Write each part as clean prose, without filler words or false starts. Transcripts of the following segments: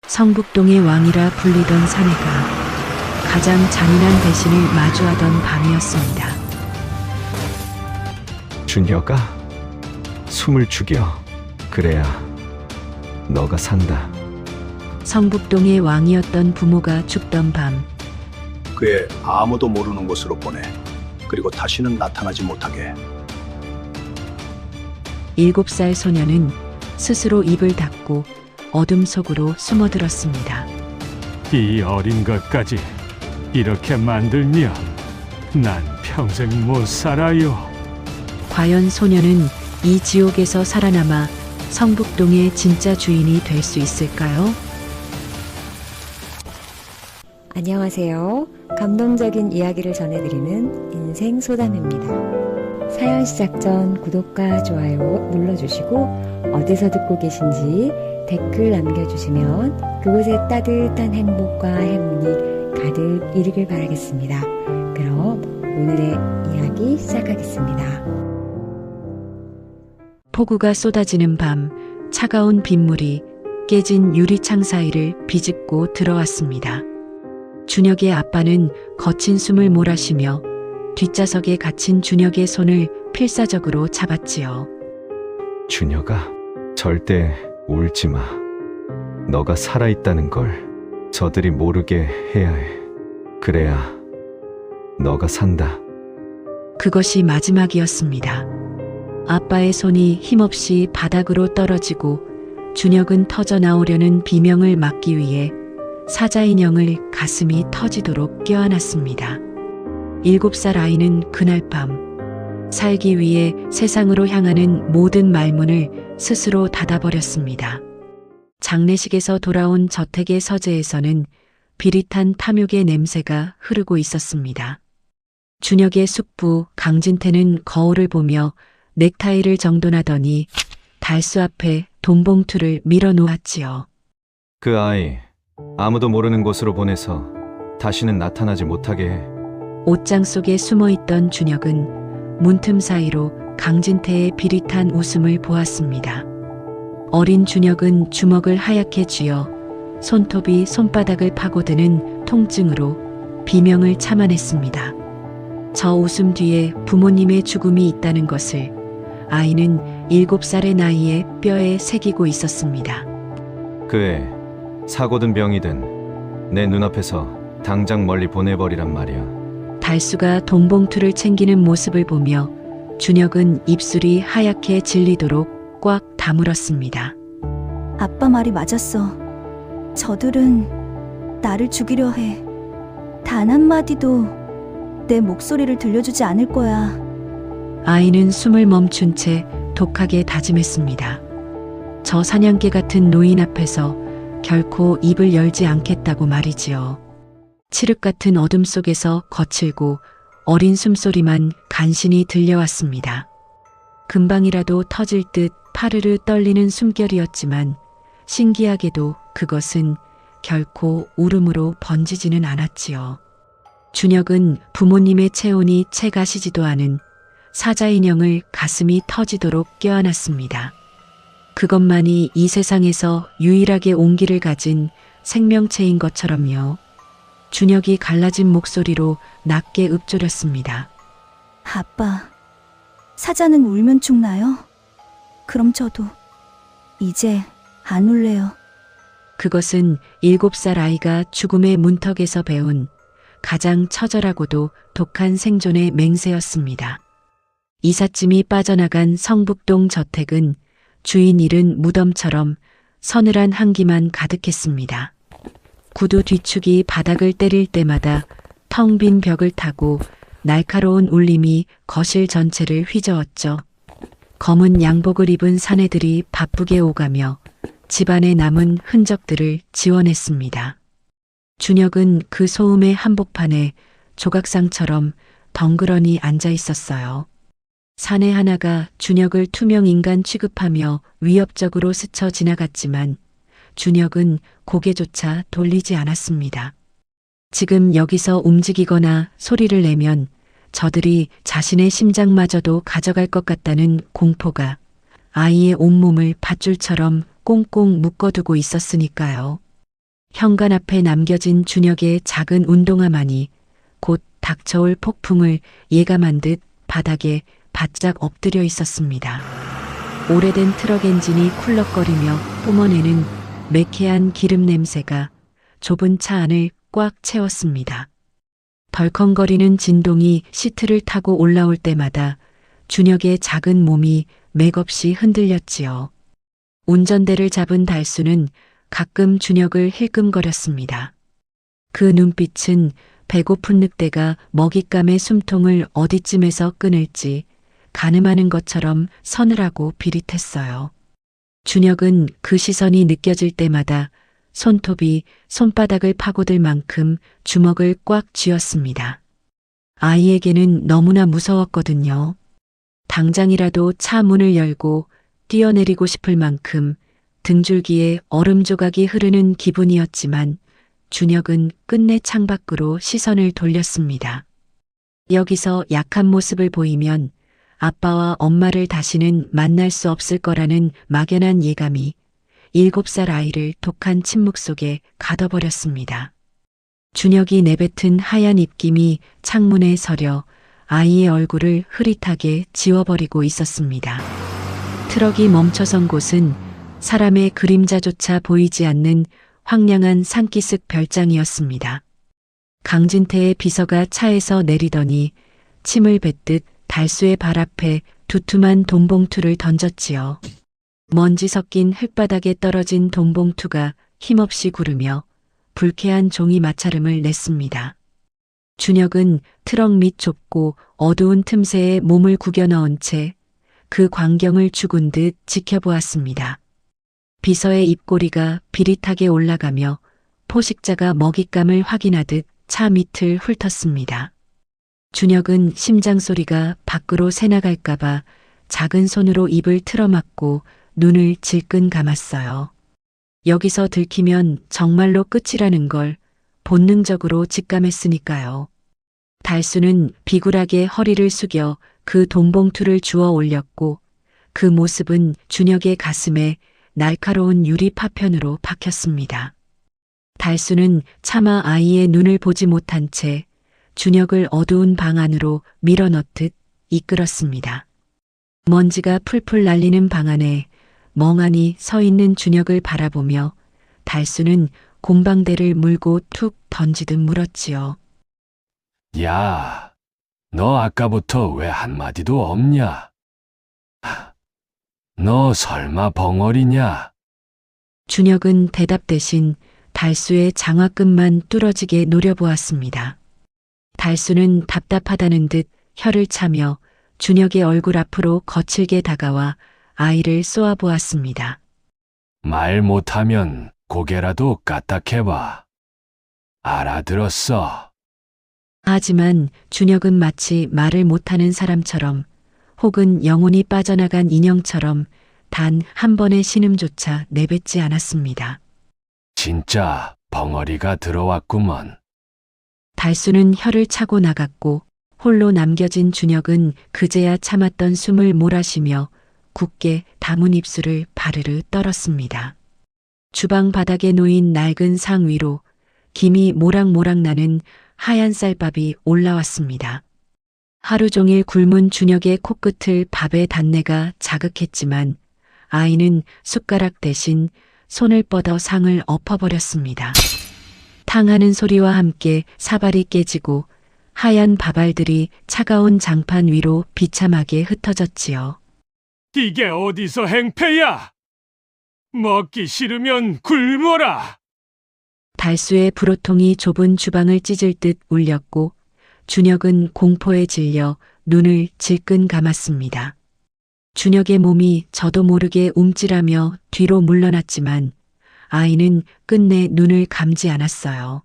성북동의 왕이라 불리던 사내가 가장 잔인한 배신을 마주하던 밤이었습니다. 준혁아, 숨을 죽여. 그래야 너가 산다. 성북동의 왕이었던 부모가 죽던 밤, 그의 아무도 모르는 곳으로 보내. 그리고 다시는 나타나지 못하게. 7살 소녀는 스스로 입을 닫고 어둠 속으로 숨어들었습니다. 이 어린 것까지 이렇게 만들면 난 평생 못 살아요. 과연 소녀는 이 지옥에서 살아남아 성북동의 진짜 주인이 될 수 있을까요? 안녕하세요. 감동적인 이야기를 전해드리는 인생 소담입니다. 사연 시작 전 구독과 좋아요 눌러주시고 어디서 듣고 계신지 댓글 남겨주시면 그곳에 따뜻한 행복과 행운이 가득 이르길 바라겠습니다. 그럼 오늘의 이야기 시작하겠습니다. 폭우가 쏟아지는 밤, 차가운 빗물이 깨진 유리창 사이를 비집고 들어왔습니다. 준혁의 아빠는 거친 숨을 몰아쉬며 뒷좌석에 갇힌 준혁의 손을 필사적으로 잡았지요. 준혁아, 절대 울지 마. 너가 살아있다는 걸 저들이 모르게 해야 해. 그래야 너가 산다. 그것이 마지막이었습니다. 아빠의 손이 힘없이 바닥으로 떨어지고 준혁은 터져 나오려는 비명을 막기 위해 사자 인형을 가슴이 터지도록 껴안았습니다. 7살 아이는 그날 밤 살기 위해 세상으로 향하는 모든 말문을 스스로 닫아버렸습니다. 장례식에서 돌아온 저택의 서재에서는 비릿한 탐욕의 냄새가 흐르고 있었습니다. 준혁의 숙부 강진태는 거울을 보며 넥타이를 정돈하더니 달수 앞에 돈봉투를 밀어놓았지요. 그 아이 아무도 모르는 곳으로 보내서 다시는 나타나지 못하게 해. 옷장 속에 숨어있던 준혁은 문틈 사이로 강진태의 비릿한 웃음을 보았습니다. 어린 준혁은 주먹을 하얗게 쥐어 손톱이 손바닥을 파고드는 통증으로 비명을 참아냈습니다. 저 웃음 뒤에 부모님의 죽음이 있다는 것을 아이는 7살의 나이에 뼈에 새기고 있었습니다. 그애 사고든 병이든 내 눈앞에서 당장 멀리 보내버리란 말이야. 달수가 돈봉투를 챙기는 모습을 보며 준혁은 입술이 하얗게 질리도록 꽉 다물었습니다. 아빠 말이 맞았어. 저들은 나를 죽이려 해. 단 한마디도 내 목소리를 들려주지 않을 거야. 아이는 숨을 멈춘 채 독하게 다짐했습니다. 저 사냥개 같은 노인 앞에서 결코 입을 열지 않겠다고 말이지요. 칠흑 같은 어둠 속에서 거칠고 어린 숨소리만 간신히 들려왔습니다. 금방이라도 터질 듯 파르르 떨리는 숨결이었지만 신기하게도 그것은 결코 울음으로 번지지는 않았지요. 준혁은 부모님의 체온이 채 가시지도 않은 사자 인형을 가슴이 터지도록 껴안았습니다. 그것만이 이 세상에서 유일하게 온기를 가진 생명체인 것처럼요. 준혁이 갈라진 목소리로 낮게 읊조렸습니다. 아빠, 사자는 울면 죽나요? 그럼 저도 이제 안 울래요. 그것은 7살 아이가 죽음의 문턱에서 배운 가장 처절하고도 독한 생존의 맹세였습니다. 이삿짐이 빠져나간 성북동 저택은 주인 잃은 무덤처럼 서늘한 향기만 가득했습니다. 구두 뒤축이 바닥을 때릴 때마다 텅 빈 벽을 타고 날카로운 울림이 거실 전체를 휘저었죠. 검은 양복을 입은 사내들이 바쁘게 오가며 집안에 남은 흔적들을 지워냈습니다. 준혁은 그 소음의 한복판에 조각상처럼 덩그러니 앉아 있었어요. 사내 하나가 준혁을 투명 인간 취급하며 위협적으로 스쳐 지나갔지만 준혁은 고개조차 돌리지 않았습니다. 지금 여기서 움직이거나 소리를 내면 저들이 자신의 심장마저도 가져갈 것 같다는 공포가 아이의 온몸을 밧줄처럼 꽁꽁 묶어두고 있었으니까요. 현관 앞에 남겨진 준혁의 작은 운동화만이 곧 닥쳐올 폭풍을 예감한 듯 바닥에 바짝 엎드려 있었습니다. 오래된 트럭 엔진이 쿨럭거리며 뿜어내는 매캐한 기름 냄새가 좁은 차 안을 꽉 채웠습니다. 덜컹거리는 진동이 시트를 타고 올라올 때마다 준혁의 작은 몸이 맥없이 흔들렸지요. 운전대를 잡은 달수는 가끔 준혁을 힐끔거렸습니다. 그 눈빛은 배고픈 늑대가 먹잇감의 숨통을 어디쯤에서 끊을지 가늠하는 것처럼 서늘하고 비릿했어요. 준혁은 그 시선이 느껴질 때마다 손톱이 손바닥을 파고들 만큼 주먹을 꽉 쥐었습니다. 아이에게는 너무나 무서웠거든요. 당장이라도 차 문을 열고 뛰어내리고 싶을 만큼 등줄기에 얼음 조각이 흐르는 기분이었지만 준혁은 끝내 창밖으로 시선을 돌렸습니다. 여기서 약한 모습을 보이면 아빠와 엄마를 다시는 만날 수 없을 거라는 막연한 예감이 7살 아이를 독한 침묵 속에 가둬버렸습니다. 준혁이 내뱉은 하얀 입김이 창문에 서려 아이의 얼굴을 흐릿하게 지워버리고 있었습니다. 트럭이 멈춰선 곳은 사람의 그림자조차 보이지 않는 황량한 산기슭 별장이었습니다. 강진태의 비서가 차에서 내리더니 침을 뱉듯 달수의 발 앞에 두툼한 돈봉투를 던졌지요. 먼지 섞인 흙바닥에 떨어진 돈봉투가 힘없이 구르며 불쾌한 종이 마찰음을 냈습니다. 준혁은 트럭 밑 좁고 어두운 틈새에 몸을 구겨 넣은 채 그 광경을 죽은 듯 지켜보았습니다. 비서의 입꼬리가 비릿하게 올라가며 포식자가 먹잇감을 확인하듯 차 밑을 훑었습니다. 준혁은 심장 소리가 밖으로 새나갈까봐 작은 손으로 입을 틀어막고 눈을 질끈 감았어요. 여기서 들키면 정말로 끝이라는 걸 본능적으로 직감했으니까요. 달수는 비굴하게 허리를 숙여 그 돈봉투를 주워 올렸고 그 모습은 준혁의 가슴에 날카로운 유리 파편으로 박혔습니다. 달수는 차마 아이의 눈을 보지 못한 채 준혁을 어두운 방 안으로 밀어넣듯 이끌었습니다. 먼지가 풀풀 날리는 방 안에 멍하니 서 있는 준혁을 바라보며 달수는 곰방대를 물고 툭 던지듯 물었지요. 야, 너 아까부터 왜 한마디도 없냐? 너 설마 벙어리냐? 준혁은 대답 대신 달수의 장화끈만 뚫어지게 노려보았습니다. 달수는 답답하다는 듯 혀를 차며 준혁의 얼굴 앞으로 거칠게 다가와 아이를 쏘아보았습니다. 말 못하면 고개라도 까딱해봐. 알아들었어. 하지만 준혁은 마치 말을 못하는 사람처럼 혹은 영혼이 빠져나간 인형처럼 단 한 번의 신음조차 내뱉지 않았습니다. 진짜 벙어리가 들어왔구먼. 달수는 혀를 차고 나갔고 홀로 남겨진 준혁은 그제야 참았던 숨을 몰아쉬며 굳게 다문 입술을 바르르 떨었습니다. 주방 바닥에 놓인 낡은 상 위로 김이 모락모락 나는 하얀 쌀밥이 올라왔습니다. 하루 종일 굶은 준혁의 코끝을 밥의 단내가 자극했지만 아이는 숟가락 대신 손을 뻗어 상을 엎어버렸습니다. 탕하는 소리와 함께 사발이 깨지고 하얀 밥알들이 차가운 장판 위로 비참하게 흩어졌지요. 이게 어디서 행패야? 먹기 싫으면 굶어라. 달수의 불호통이 좁은 주방을 찢을 듯 울렸고 준혁은 공포에 질려 눈을 질끈 감았습니다. 준혁의 몸이 저도 모르게 움찔하며 뒤로 물러났지만 아이는 끝내 눈을 감지 않았어요.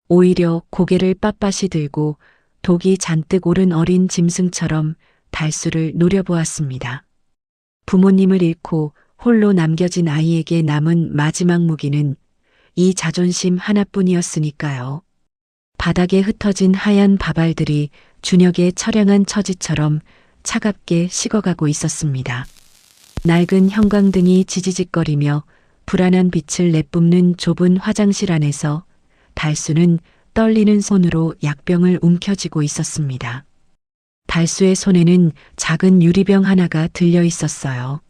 오히려 고개를 빳빳이 들고 독이 잔뜩 오른 어린 짐승처럼 달수를 노려보았습니다. 부모님을 잃고 홀로 남겨진 아이에게 남은 마지막 무기는 이 자존심 하나뿐이었으니까요. 바닥에 흩어진 하얀 밥알들이 준혁의 처량한 처지처럼 차갑게 식어가고 있었습니다. 낡은 형광등이 지지직거리며 불안한 빛을 내뿜는 좁은 화장실 안에서 달수는 떨리는 손으로 약병을 움켜쥐고 있었습니다. 달수의 손에는 작은 유리병 하나가 들려 있었어요.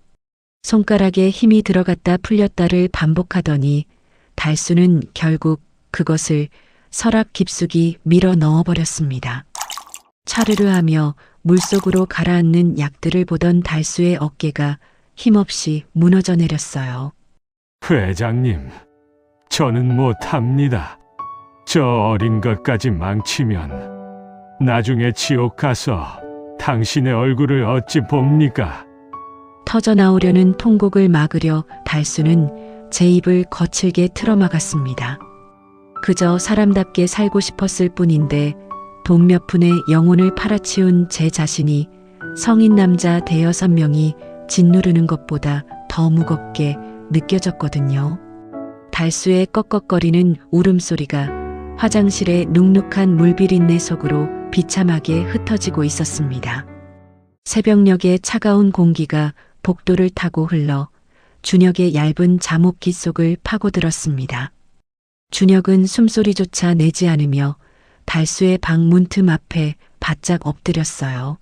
손가락에 힘이 들어갔다 풀렸다를 반복하더니 달수는 결국 그것을 서랍 깊숙이 밀어 넣어버렸습니다. 차르르 하며 물속으로 가라앉는 약들을 보던 달수의 어깨가 힘없이 무너져 내렸어요. 회장님, 저는 못합니다. 저 어린 것까지 망치면 나중에 지옥 가서 당신의 얼굴을 어찌 봅니까? 터져 나오려는 통곡을 막으려 달수는 제 입을 거칠게 틀어막았습니다. 그저 사람답게 살고 싶었을 뿐인데 돈 몇 푼에 영혼을 팔아치운 제 자신이 성인 남자 대여섯 명이 짓누르는 것보다 더 무겁게 느껴졌거든요. 달수의 꺽꺽거리는 울음소리가 화장실의 눅눅한 물비린내 속으로 비참하게 흩어지고 있었습니다. 새벽녘의 차가운 공기가 복도를 타고 흘러 준혁의 얇은 잠옷 속을 파고들었습니다. 준혁은 숨소리조차 내지 않으며 달수의 방 문틈 앞에 바짝 엎드렸어요.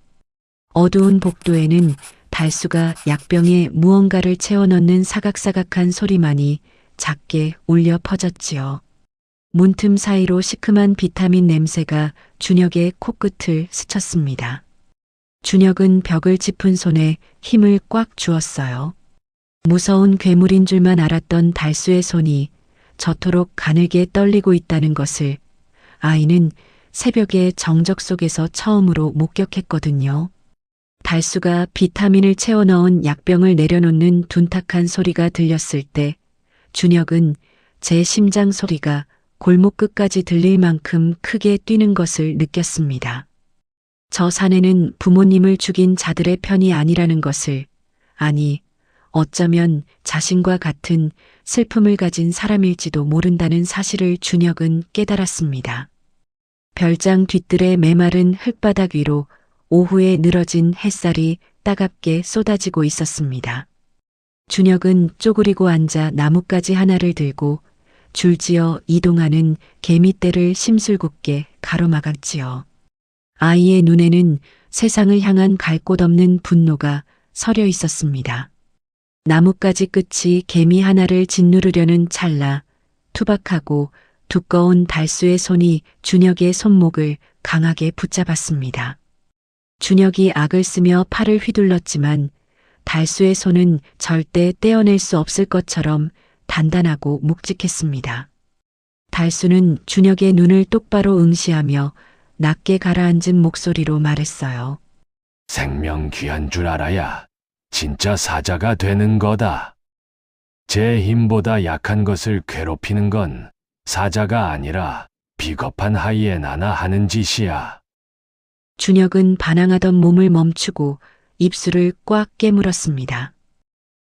어두운 복도에는 달수가 약병에 무언가를 채워넣는 사각사각한 소리만이 작게 울려 퍼졌지요. 문틈 사이로 시큼한 비타민 냄새가 준혁의 코끝을 스쳤습니다. 준혁은 벽을 짚은 손에 힘을 꽉 주었어요. 무서운 괴물인 줄만 알았던 달수의 손이 저토록 가늘게 떨리고 있다는 것을 아이는 새벽의 정적 속에서 처음으로 목격했거든요. 달수가 비타민을 채워 넣은 약병을 내려놓는 둔탁한 소리가 들렸을 때 준혁은 제 심장 소리가 골목 끝까지 들릴 만큼 크게 뛰는 것을 느꼈습니다. 저 사내는 부모님을 죽인 자들의 편이 아니라는 것을, 아니, 어쩌면 자신과 같은 슬픔을 가진 사람일지도 모른다는 사실을 준혁은 깨달았습니다. 별장 뒤뜰의 메마른 흙바닥 위로 오후에 늘어진 햇살이 따갑게 쏟아지고 있었습니다. 준혁은 쪼그리고 앉아 나뭇가지 하나를 들고 줄지어 이동하는 개미떼를 심술궂게 가로막았지요. 아이의 눈에는 세상을 향한 갈 곳 없는 분노가 서려 있었습니다. 나뭇가지 끝이 개미 하나를 짓누르려는 찰나 투박하고 두꺼운 달수의 손이 준혁의 손목을 강하게 붙잡았습니다. 준혁이 악을 쓰며 팔을 휘둘렀지만 달수의 손은 절대 떼어낼 수 없을 것처럼 단단하고 묵직했습니다. 달수는 준혁의 눈을 똑바로 응시하며 낮게 가라앉은 목소리로 말했어요. 생명 귀한 줄 알아야 진짜 사자가 되는 거다. 제 힘보다 약한 것을 괴롭히는 건 사자가 아니라 비겁한 하이에나나 하는 짓이야. 준혁은 반항하던 몸을 멈추고 입술을 꽉 깨물었습니다.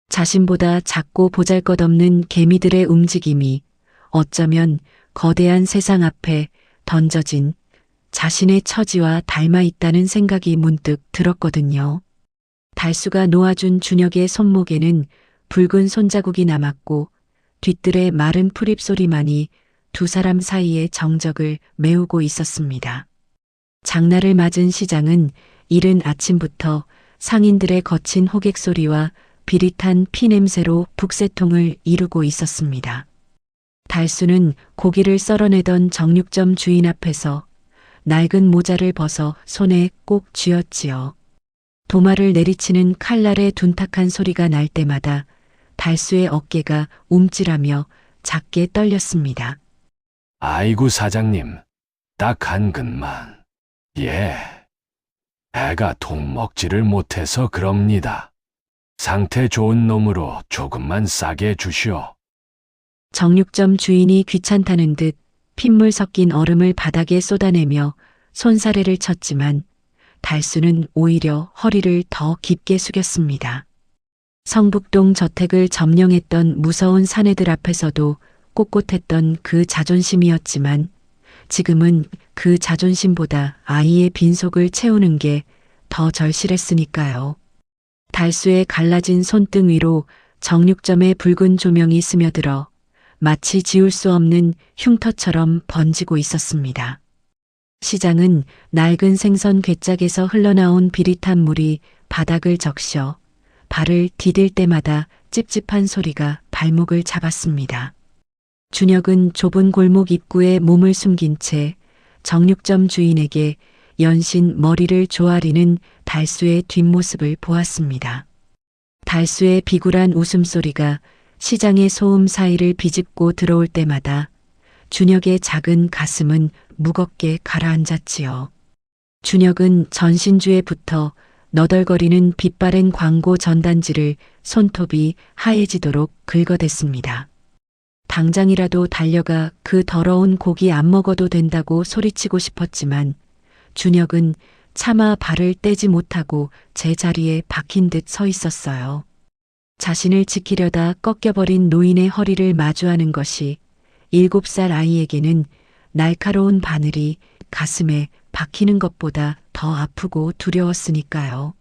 자신보다 작고 보잘것없는 개미들의 움직임이 어쩌면 거대한 세상 앞에 던져진 자신의 처지와 닮아 있다는 생각이 문득 들었거든요. 달수가 놓아준 준혁의 손목에는 붉은 손자국이 남았고 뒤뜰의 마른 풀잎 소리만이 두 사람 사이의 정적을 메우고 있었습니다. 장날을 맞은 시장은 이른 아침부터 상인들의 거친 호객 소리와 비릿한 피 냄새로 북새통을 이루고 있었습니다. 달수는 고기를 썰어내던 정육점 주인 앞에서 낡은 모자를 벗어 손에 꼭 쥐었지요. 도마를 내리치는 칼날의 둔탁한 소리가 날 때마다 달수의 어깨가 움찔하며 작게 떨렸습니다. 아이고 사장님, 딱 한 근만. 예. 애가 통 먹지를 못해서 그럽니다. 상태 좋은 놈으로 조금만 싸게 주시오. 정육점 주인이 귀찮다는 듯 핏물 섞인 얼음을 바닥에 쏟아내며 손사래를 쳤지만 달수는 오히려 허리를 더 깊게 숙였습니다. 성북동 저택을 점령했던 무서운 사내들 앞에서도 꼿꼿했던 그 자존심이었지만 지금은 그 자존심보다 아이의 빈속을 채우는 게 더 절실했으니까요. 달수의 갈라진 손등 위로 정육점에 붉은 조명이 스며들어 마치 지울 수 없는 흉터처럼 번지고 있었습니다. 시장은 낡은 생선 괴짝에서 흘러나온 비릿한 물이 바닥을 적셔 발을 디딜 때마다 찝찝한 소리가 발목을 잡았습니다. 준혁은 좁은 골목 입구에 몸을 숨긴 채 정육점 주인에게 연신 머리를 조아리는 달수의 뒷모습을 보았습니다. 달수의 비굴한 웃음소리가 시장의 소음 사이를 비집고 들어올 때마다 준혁의 작은 가슴은 무겁게 가라앉았지요. 준혁은 전신주에 붙어 너덜거리는 빛바랜 광고 전단지를 손톱이 하얘지도록 긁어댔습니다. 당장이라도 달려가 그 더러운 고기 안 먹어도 된다고 소리치고 싶었지만 준혁은 차마 발을 떼지 못하고 제자리에 박힌 듯 서 있었어요. 자신을 지키려다 꺾여버린 노인의 허리를 마주하는 것이 7살 아이에게는 날카로운 바늘이 가슴에 박히는 것보다 더 아프고 두려웠으니까요.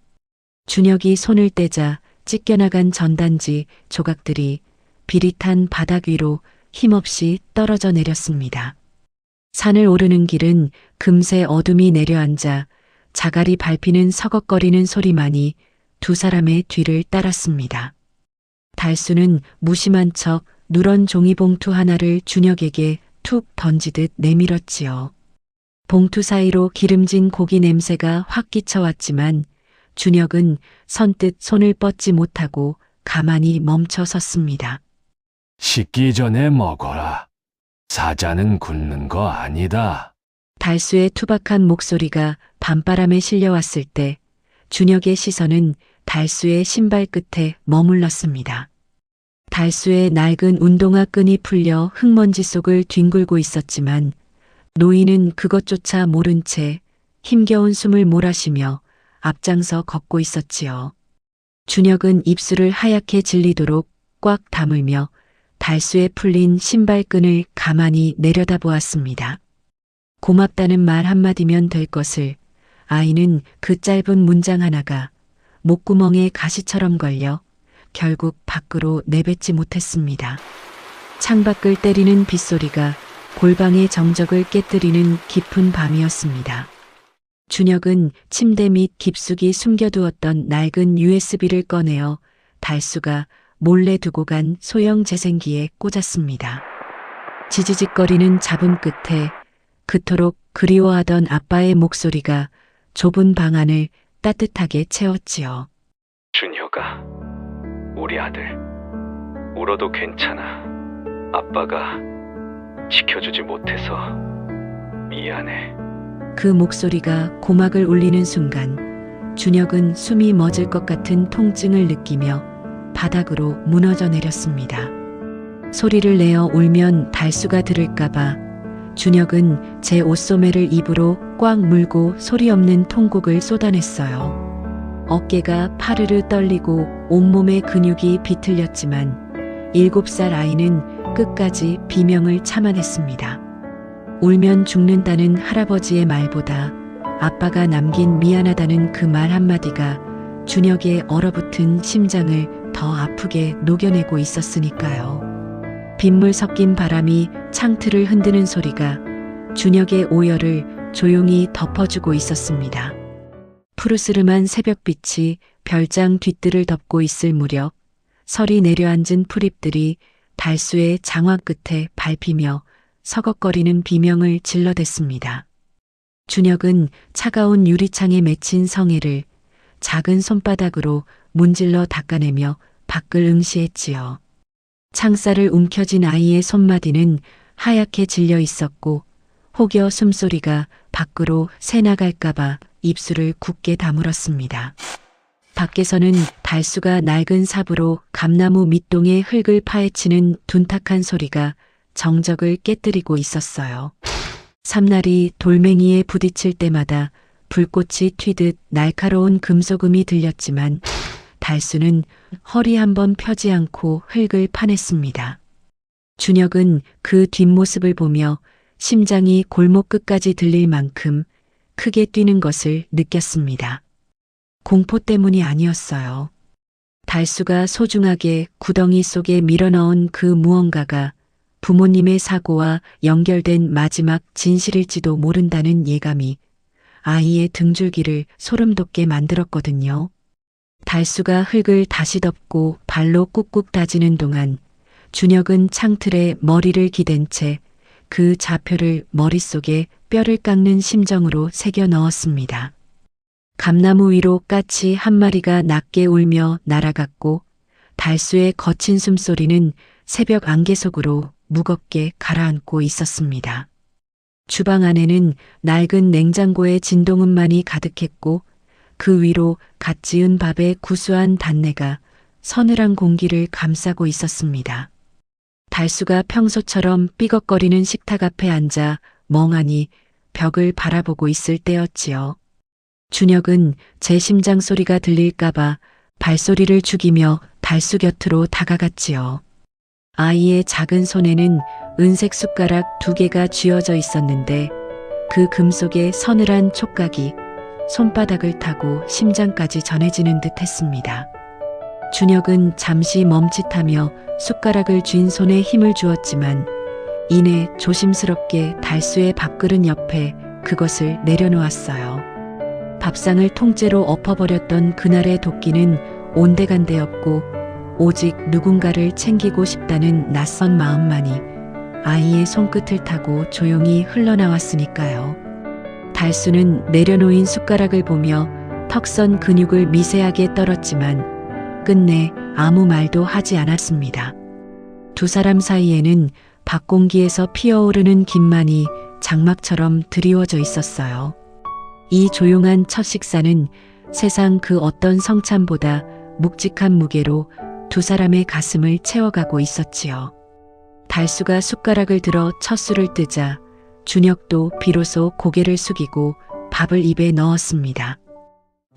준혁이 손을 떼자 찢겨나간 전단지 조각들이 비릿한 바닥 위로 힘없이 떨어져 내렸습니다. 산을 오르는 길은 금세 어둠이 내려앉아 자갈이 밟히는 서걱거리는 소리만이 두 사람의 뒤를 따랐습니다. 달수는 무심한 척 누런 종이봉투 하나를 준혁에게 툭 던지듯 내밀었지요. 봉투 사이로 기름진 고기 냄새가 확 끼쳐왔지만 준혁은 선뜻 손을 뻗지 못하고 가만히 멈춰 섰습니다. 식기 전에 먹어라. 사자는 굶는 거 아니다. 달수의 투박한 목소리가 밤바람에 실려왔을 때 준혁의 시선은 달수의 신발 끝에 머물렀습니다. 달수의 낡은 운동화 끈이 풀려 흙먼지 속을 뒹굴고 있었지만 노인은 그것조차 모른 채 힘겨운 숨을 몰아쉬며 앞장서 걷고 있었지요. 준혁은 입술을 하얗게 질리도록 꽉 다물며 달수의 풀린 신발끈을 가만히 내려다보았습니다. 고맙다는 말 한마디면 될 것을 아이는 그 짧은 문장 하나가 목구멍에 가시처럼 걸려 결국 밖으로 내뱉지 못했습니다. 창밖을 때리는 빗소리가 골방의 정적을 깨뜨리는 깊은 밤이었습니다. 준혁은 침대 밑 깊숙이 숨겨두었던 낡은 USB를 꺼내어 달수가 몰래 두고 간 소형 재생기에 꽂았습니다. 지지직거리는 잡음 끝에 그토록 그리워하던 아빠의 목소리가 좁은 방 안을 따뜻하게 채웠지요. 준혁아, 우리 아들 울어도 괜찮아. 아빠가 지켜주지 못해서 미안해. 그 목소리가 고막을 울리는 순간 준혁은 숨이 멎을 것 같은 통증을 느끼며 바닥으로 무너져 내렸습니다. 소리를 내어 울면 달수가 들을까봐 준혁은 제 옷소매를 입으로 꽉 물고 소리 없는 통곡을 쏟아냈어요. 어깨가 파르르 떨리고 온몸의 근육이 비틀렸지만 7살 아이는 끝까지 비명을 참아냈습니다. 울면 죽는다는 할아버지의 말보다 아빠가 남긴 미안하다는 그 말 한마디가 준혁의 얼어붙은 심장을 더 아프게 녹여내고 있었으니까요. 빗물 섞인 바람이 창틀을 흔드는 소리가 준혁의 오열을 조용히 덮어주고 있었습니다. 푸르스름한 새벽빛이 별장 뒷뜰을 덮고 있을 무렵 설이 내려앉은 풀잎들이 달수의 장화 끝에 밟히며 서걱거리는 비명을 질러댔습니다. 준혁은 차가운 유리창에 맺힌 성에를 작은 손바닥으로 문질러 닦아내며 밖을 응시했지요. 창살을 움켜쥔 아이의 손마디는 하얗게 질려 있었고 혹여 숨소리가 밖으로 새나갈까봐 입술을 굳게 다물었습니다. 밖에서는 달수가 낡은 삽으로 감나무 밑동의 흙을 파헤치는 둔탁한 소리가 정적을 깨뜨리고 있었어요. 삼날이 돌멩이에 부딪힐 때마다 불꽃이 튀듯 날카로운 금소금이 들렸지만 달수는 허리 한번 펴지 않고 흙을 파냈습니다. 준혁은 그 뒷모습을 보며 심장이 골목 끝까지 들릴 만큼 크게 뛰는 것을 느꼈습니다. 공포 때문이 아니었어요. 달수가 소중하게 구덩이 속에 밀어넣은 그 무언가가 부모님의 사고와 연결된 마지막 진실일지도 모른다는 예감이 아이의 등줄기를 소름 돋게 만들었거든요. 달수가 흙을 다시 덮고 발로 꾹꾹 다지는 동안 준혁은 창틀에 머리를 기댄 채 그 좌표를 머릿속에 뼈를 깎는 심정으로 새겨 넣었습니다. 감나무 위로 까치 한 마리가 낮게 울며 날아갔고 달수의 거친 숨소리는 새벽 안개 속으로 무겁게 가라앉고 있었습니다. 주방 안에는 낡은 냉장고의 진동음만이 가득했고 그 위로 갓 지은 밥의 구수한 단내가 서늘한 공기를 감싸고 있었습니다. 달수가 평소처럼 삐걱거리는 식탁 앞에 앉아 멍하니 벽을 바라보고 있을 때였지요. 준혁은 제 심장 소리가 들릴까봐 발소리를 죽이며 달수 곁으로 다가갔지요. 아이의 작은 손에는 은색 숟가락 2개가 쥐어져 있었는데 그 금속의 서늘한 촉각이 손바닥을 타고 심장까지 전해지는 듯 했습니다. 준혁은 잠시 멈칫하며 숟가락을 쥔 손에 힘을 주었지만 이내 조심스럽게 달수의 밥그릇 옆에 그것을 내려놓았어요. 밥상을 통째로 엎어버렸던 그날의 도끼는 온데간데 없고 오직 누군가를 챙기고 싶다는 낯선 마음만이 아이의 손끝을 타고 조용히 흘러나왔으니까요. 달수는 내려놓인 숟가락을 보며 턱선 근육을 미세하게 떨었지만 끝내 아무 말도 하지 않았습니다. 두 사람 사이에는 밖 공기에서 피어오르는 김만이 장막처럼 드리워져 있었어요. 이 조용한 첫 식사는 세상 그 어떤 성찬보다 묵직한 무게로 두 사람의 가슴을 채워가고 있었지요. 달수가 숟가락을 들어 첫 술을 뜨자 준혁도 비로소 고개를 숙이고 밥을 입에 넣었습니다.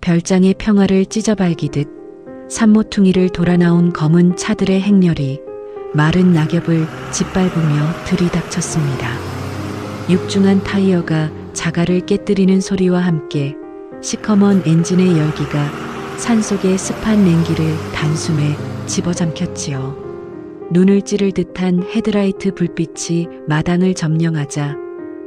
별장의 평화를 찢어발기듯 산모퉁이를 돌아 나온 검은 차들의 행렬이 마른 낙엽을 짓밟으며 들이닥쳤습니다. 육중한 타이어가 자갈을 깨뜨리는 소리와 함께 시커먼 엔진의 열기가 산속의 습한 냉기를 단숨에 집어삼켰지요. 눈을 찌를 듯한 헤드라이트 불빛이 마당을 점령하자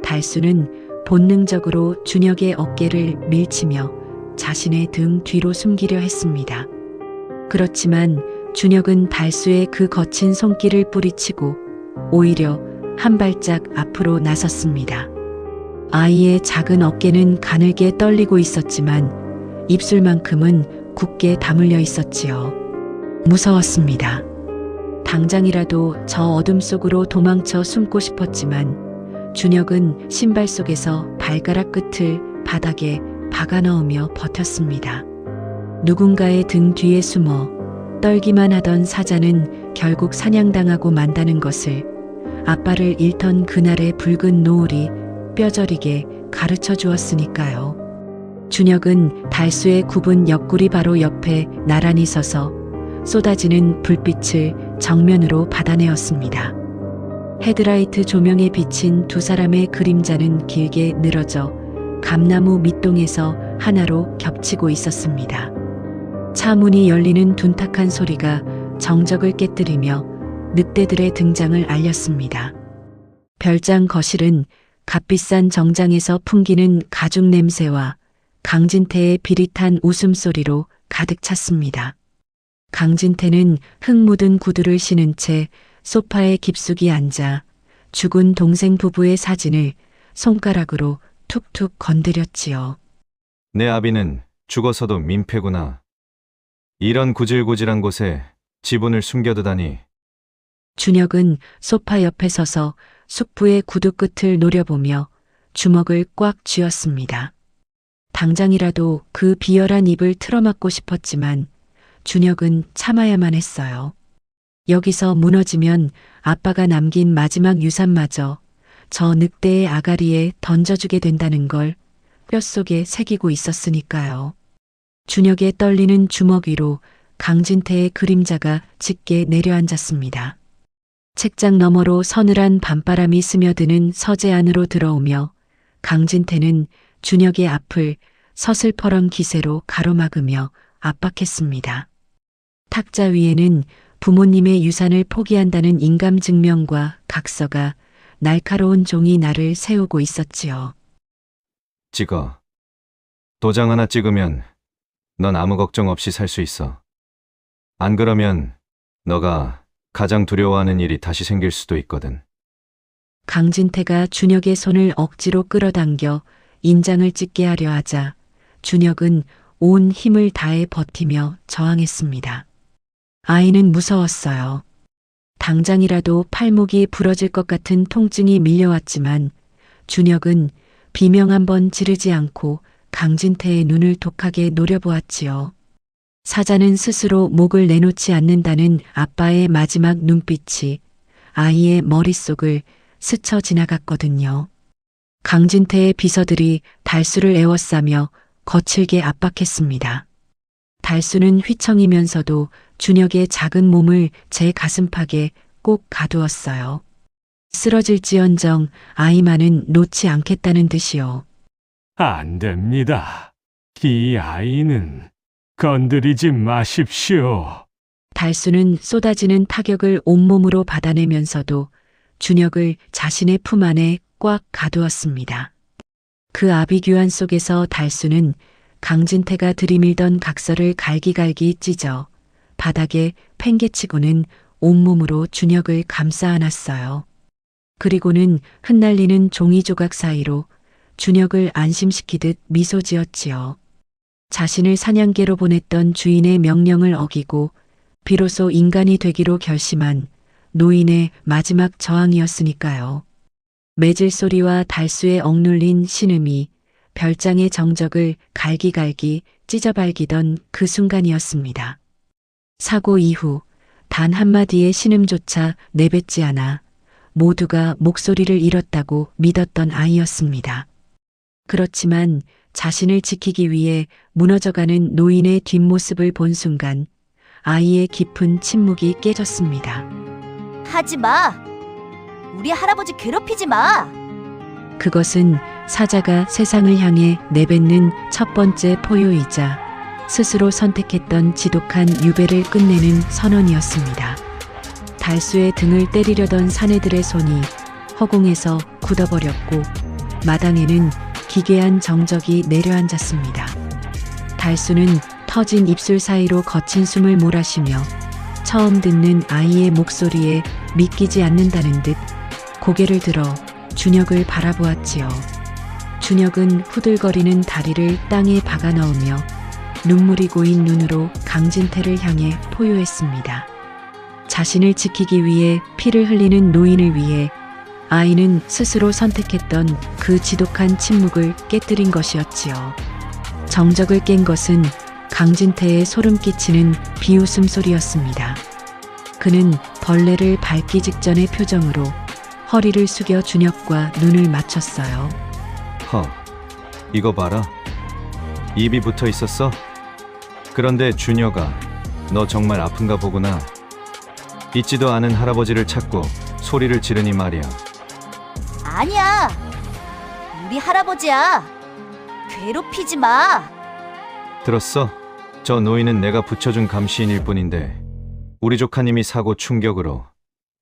달수는 본능적으로 준혁의 어깨를 밀치며 자신의 등 뒤로 숨기려 했습니다. 그렇지만 준혁은 달수의 그 거친 손길을 뿌리치고 오히려 한 발짝 앞으로 나섰습니다. 아이의 작은 어깨는 가늘게 떨리고 있었지만 입술만큼은 굳게 다물려 있었지요. 무서웠습니다. 당장이라도 저 어둠 속으로 도망쳐 숨고 싶었지만 준혁은 신발 속에서 발가락 끝을 바닥에 박아 넣으며 버텼습니다. 누군가의 등 뒤에 숨어 떨기만 하던 사자는 결국 사냥당하고 만다는 것을 아빠를 잃던 그날의 붉은 노을이 뼈저리게 가르쳐 주었으니까요. 준혁은 달수의 굽은 옆구리 바로 옆에 나란히 서서 쏟아지는 불빛을 정면으로 받아내었습니다. 헤드라이트 조명에 비친 두 사람의 그림자는 길게 늘어져 감나무 밑동에서 하나로 겹치고 있었습니다. 차 문이 열리는 둔탁한 소리가 정적을 깨뜨리며 늑대들의 등장을 알렸습니다. 별장 거실은 값비싼 정장에서 풍기는 가죽 냄새와 강진태의 비릿한 웃음소리로 가득 찼습니다. 강진태는 흙 묻은 구두를 신은 채 소파에 깊숙이 앉아 죽은 동생 부부의 사진을 손가락으로 툭툭 건드렸지요. 내 아비는 죽어서도 민폐구나. 이런 구질구질한 곳에 지분을 숨겨두다니. 준혁은 소파 옆에 서서 숙부의 구두 끝을 노려보며 주먹을 꽉 쥐었습니다. 당장이라도 그 비열한 입을 틀어막고 싶었지만 준혁은 참아야만 했어요. 여기서 무너지면 아빠가 남긴 마지막 유산마저 저 늑대의 아가리에 던져주게 된다는 걸 뼛속에 새기고 있었으니까요. 준혁의 떨리는 주먹 위로 강진태의 그림자가 짙게 내려앉았습니다. 책장 너머로 서늘한 밤바람이 스며드는 서재 안으로 들어오며 강진태는 준혁의 앞을 서슬퍼런 기세로 가로막으며 압박했습니다. 탁자 위에는 부모님의 유산을 포기한다는 인감증명과 각서가 날카로운 종이 날을 세우고 있었지요. 찍어. 도장 하나 찍으면 넌 아무 걱정 없이 살 수 있어. 안 그러면 너가 가장 두려워하는 일이 다시 생길 수도 있거든. 강진태가 준혁의 손을 억지로 끌어당겨 인장을 찍게 하려 하자 준혁은 온 힘을 다해 버티며 저항했습니다. 아이는 무서웠어요. 당장이라도 팔목이 부러질 것 같은 통증이 밀려왔지만 준혁은 비명 한 번 지르지 않고 강진태의 눈을 독하게 노려보았지요. 사자는 스스로 목을 내놓지 않는다는 아빠의 마지막 눈빛이 아이의 머릿속을 스쳐 지나갔거든요. 강진태의 비서들이 달수를 에워싸며 거칠게 압박했습니다. 달수는 휘청이면서도 준혁의 작은 몸을 제 가슴팍에 꼭 가두었어요. 쓰러질지언정 아이만은 놓지 않겠다는 듯이요. 안 됩니다. 이 아이는 건드리지 마십시오. 달수는 쏟아지는 타격을 온몸으로 받아내면서도 준혁을 자신의 품 안에 꽉 가두었습니다. 그 아비규환 속에서 달수는 강진태가 들이밀던 각서를 갈기갈기 찢어 바닥에 팽개치고는 온몸으로 준혁을 감싸 안았어요. 그리고는 흩날리는 종이 조각 사이로 준혁을 안심시키듯 미소 지었지요. 자신을 사냥개로 보냈던 주인의 명령을 어기고 비로소 인간이 되기로 결심한 노인의 마지막 저항이었으니까요. 매질 소리와 달수에 억눌린 신음이 별장의 정적을 갈기갈기 찢어발기던 그 순간이었습니다. 사고 이후 단 한마디의 신음조차 내뱉지 않아 모두가 목소리를 잃었다고 믿었던 아이였습니다. 그렇지만 자신을 지키기 위해 무너져가는 노인의 뒷모습을 본 순간 아이의 깊은 침묵이 깨졌습니다. 하지 마! 우리 할아버지 괴롭히지 마! 그것은 사자가 세상을 향해 내뱉는 첫 번째 포효이자 스스로 선택했던 지독한 유배를 끝내는 선언이었습니다. 달수의 등을 때리려던 사내들의 손이 허공에서 굳어버렸고 마당에는 기괴한 정적이 내려앉았습니다. 달수는 터진 입술 사이로 거친 숨을 몰아쉬며 처음 듣는 아이의 목소리에 믿기지 않는다는 듯 고개를 들어 준혁을 바라보았지요. 준혁은 후들거리는 다리를 땅에 박아 넣으며 눈물이 고인 눈으로 강진태를 향해 포효했습니다. 자신을 지키기 위해 피를 흘리는 노인을 위해 아이는 스스로 선택했던 그 지독한 침묵을 깨뜨린 것이었지요. 정적을 깬 것은 강진태의 소름 끼치는 비웃음 소리였습니다. 그는 벌레를 밟기 직전의 표정으로 허리를 숙여 준혁과 눈을 맞췄어요. 이거 봐라. 입이 붙어 있었어? 그런데 준혁아, 너 정말 아픈가 보구나. 잊지도 않은 할아버지를 찾고 소리를 지르니 말이야. 아니야! 우리 할아버지야! 괴롭히지 마! 들었어? 저 노인은 내가 붙여준 감시인일 뿐인데 우리 조카님이 사고 충격으로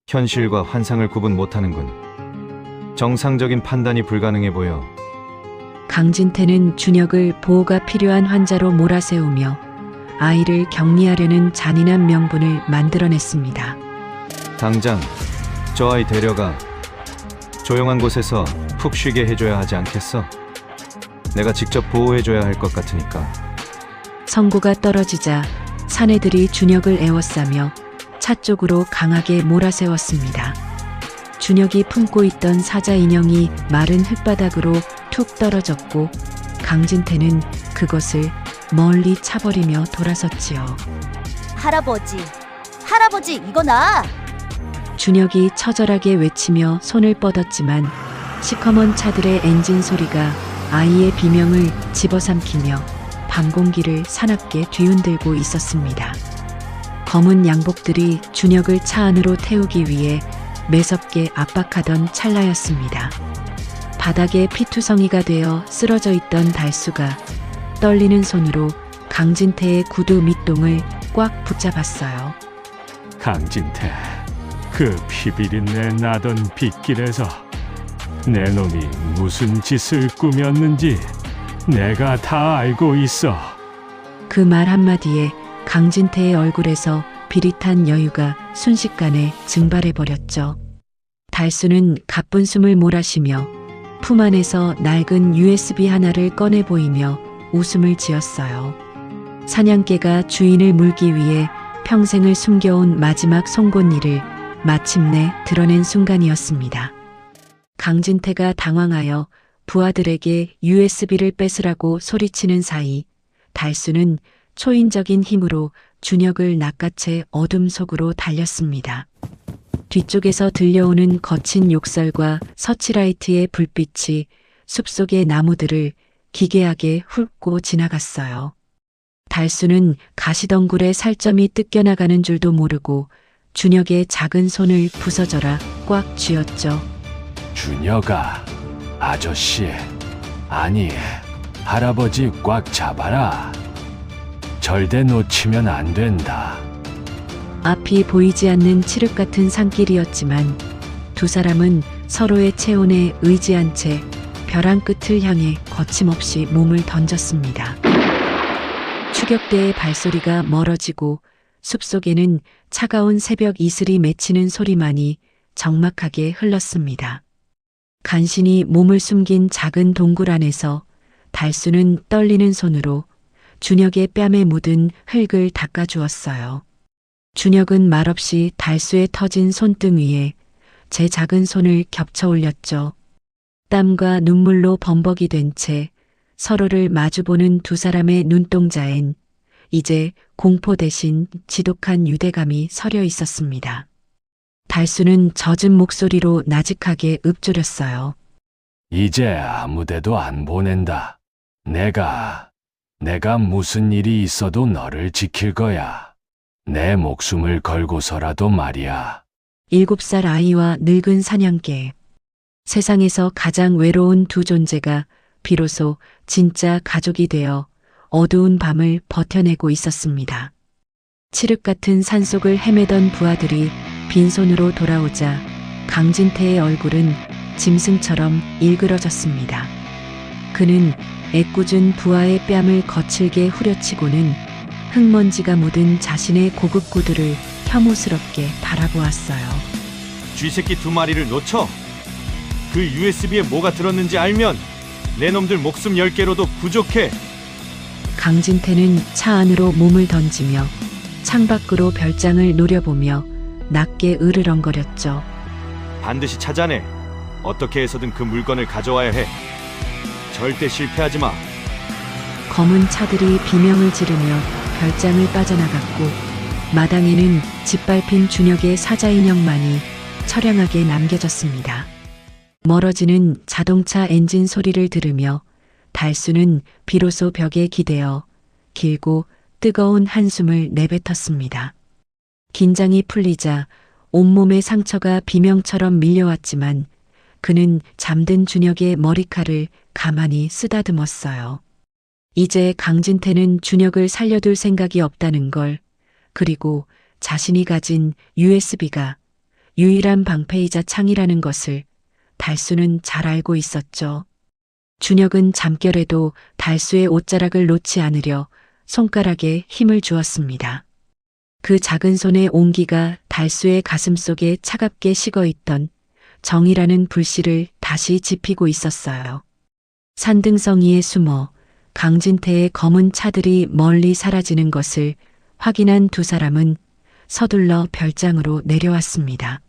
현실과 환상을 구분 못하는군. 정상적인 판단이 불가능해 보여. 강진태는 준혁을 보호가 필요한 환자로 몰아세우며 아이를 격리하려는 잔인한 명분을 만들어냈습니다. 당장 저 아이 데려가 조용한 곳에서 푹 쉬게 해줘야 하지 않겠어? 내가 직접 보호해줘야 할 것 같으니까. 선고가 떨어지자 사내들이 준혁을 에워싸며 차 쪽으로 강하게 몰아세웠습니다. 준혁이 품고 있던 사자 인형이 마른 흙바닥으로 툭 떨어졌고 강진태는 그것을 멀리 차버리며 돌아섰지요. 할아버지 이거 나! 준혁이 처절하게 외치며 손을 뻗었지만 시커먼 차들의 엔진 소리가 아이의 비명을 집어삼키며 밤 공기를 사납게 뒤흔들고 있었습니다. 검은 양복들이 준혁을 차 안으로 태우기 위해 매섭게 압박하던 찰나였습니다. 바닥에 피투성이가 되어 쓰러져 있던 달수가 떨리는 손으로 강진태의 구두 밑동을 꽉 붙잡았어요. 강진태, 그 피비린내 나던 빗길에서 내 놈이 무슨 짓을 꾸몄는지 내가 다 알고 있어. 그 말 한마디에 강진태의 얼굴에서 비릿한 여유가 순식간에 증발해버렸죠. 달수는 가쁜 숨을 몰아쉬며 품 안에서 낡은 USB 하나를 꺼내 보이며 웃음을 지었어요. 사냥개가 주인을 물기 위해 평생을 숨겨온 마지막 송곳니를 마침내 드러낸 순간이었습니다. 강진태가 당황하여 부하들에게 USB를 뺏으라고 소리치는 사이 달수는 초인적인 힘으로 준혁을 낚아채 어둠 속으로 달렸습니다. 뒤쪽에서 들려오는 거친 욕설과 서치라이트의 불빛이 숲속의 나무들을 기괴하게 훑고 지나갔어요. 달수는 가시덩굴에 살점이 뜯겨나가는 줄도 모르고 준혁의 작은 손을 부서져라 꽉 쥐었죠. 준혁아, 아저씨, 아니, 할아버지 꽉 잡아라. 절대 놓치면 안 된다. 앞이 보이지 않는 칠흑 같은 산길이었지만 두 사람은 서로의 체온에 의지한 채 벼랑 끝을 향해 거침없이 몸을 던졌습니다. 추격대의 발소리가 멀어지고 숲속에는 차가운 새벽 이슬이 맺히는 소리만이 적막하게 흘렀습니다. 간신히 몸을 숨긴 작은 동굴 안에서 달수는 떨리는 손으로 준혁의 뺨에 묻은 흙을 닦아주었어요. 준혁은 말없이 달수의 터진 손등 위에 제 작은 손을 겹쳐 올렸죠. 땀과 눈물로 범벅이 된 채 서로를 마주보는 두 사람의 눈동자엔 이제 공포 대신 지독한 유대감이 서려 있었습니다. 달수는 젖은 목소리로 나직하게 읊조렸어요. 이제 아무데도 안 보낸다. 내가 무슨 일이 있어도 너를 지킬 거야. 내 목숨을 걸고서라도 말이야. 7살 아이와 늙은 사냥개. 세상에서 가장 외로운 두 존재가 비로소 진짜 가족이 되어 어두운 밤을 버텨내고 있었습니다. 칠흑 같은 산속을 헤매던 부하들이 빈손으로 돌아오자 강진태의 얼굴은 짐승처럼 일그러졌습니다. 그는 애꿎은 부하의 뺨을 거칠게 후려치고는 흙먼지가 묻은 자신의 고급 구두를 혐오스럽게 바라보았어요. 쥐새끼 2마리를 놓쳐? 그 USB에 뭐가 들었는지 알면 내 놈들 목숨 10개로도 부족해. 강진태는 차 안으로 몸을 던지며 창밖으로 별장을 노려보며 낮게 으르렁거렸죠. 반드시 찾아내. 어떻게 해서든 그 물건을 가져와야 해. 절대 실패하지 마. 검은 차들이 비명을 지르며 별장을 빠져나갔고 마당에는 짓밟힌 준혁의 사자 인형만이 처량하게 남겨졌습니다. 멀어지는 자동차 엔진 소리를 들으며 달수는 비로소 벽에 기대어 길고 뜨거운 한숨을 내뱉었습니다. 긴장이 풀리자 온몸의 상처가 비명처럼 밀려왔지만 그는 잠든 준혁의 머리칼을 가만히 쓰다듬었어요. 이제 강진태는 준혁을 살려둘 생각이 없다는 걸, 그리고 자신이 가진 USB가 유일한 방패이자 창이라는 것을 달수는 잘 알고 있었죠. 준혁은 잠결에도 달수의 옷자락을 놓지 않으려 손가락에 힘을 주었습니다. 그 작은 손의 온기가 달수의 가슴 속에 차갑게 식어있던 정이라는 불씨를 다시 지피고 있었어요. 산등성이에 숨어 강진태의 검은 차들이 멀리 사라지는 것을 확인한 두 사람은 서둘러 별장으로 내려왔습니다.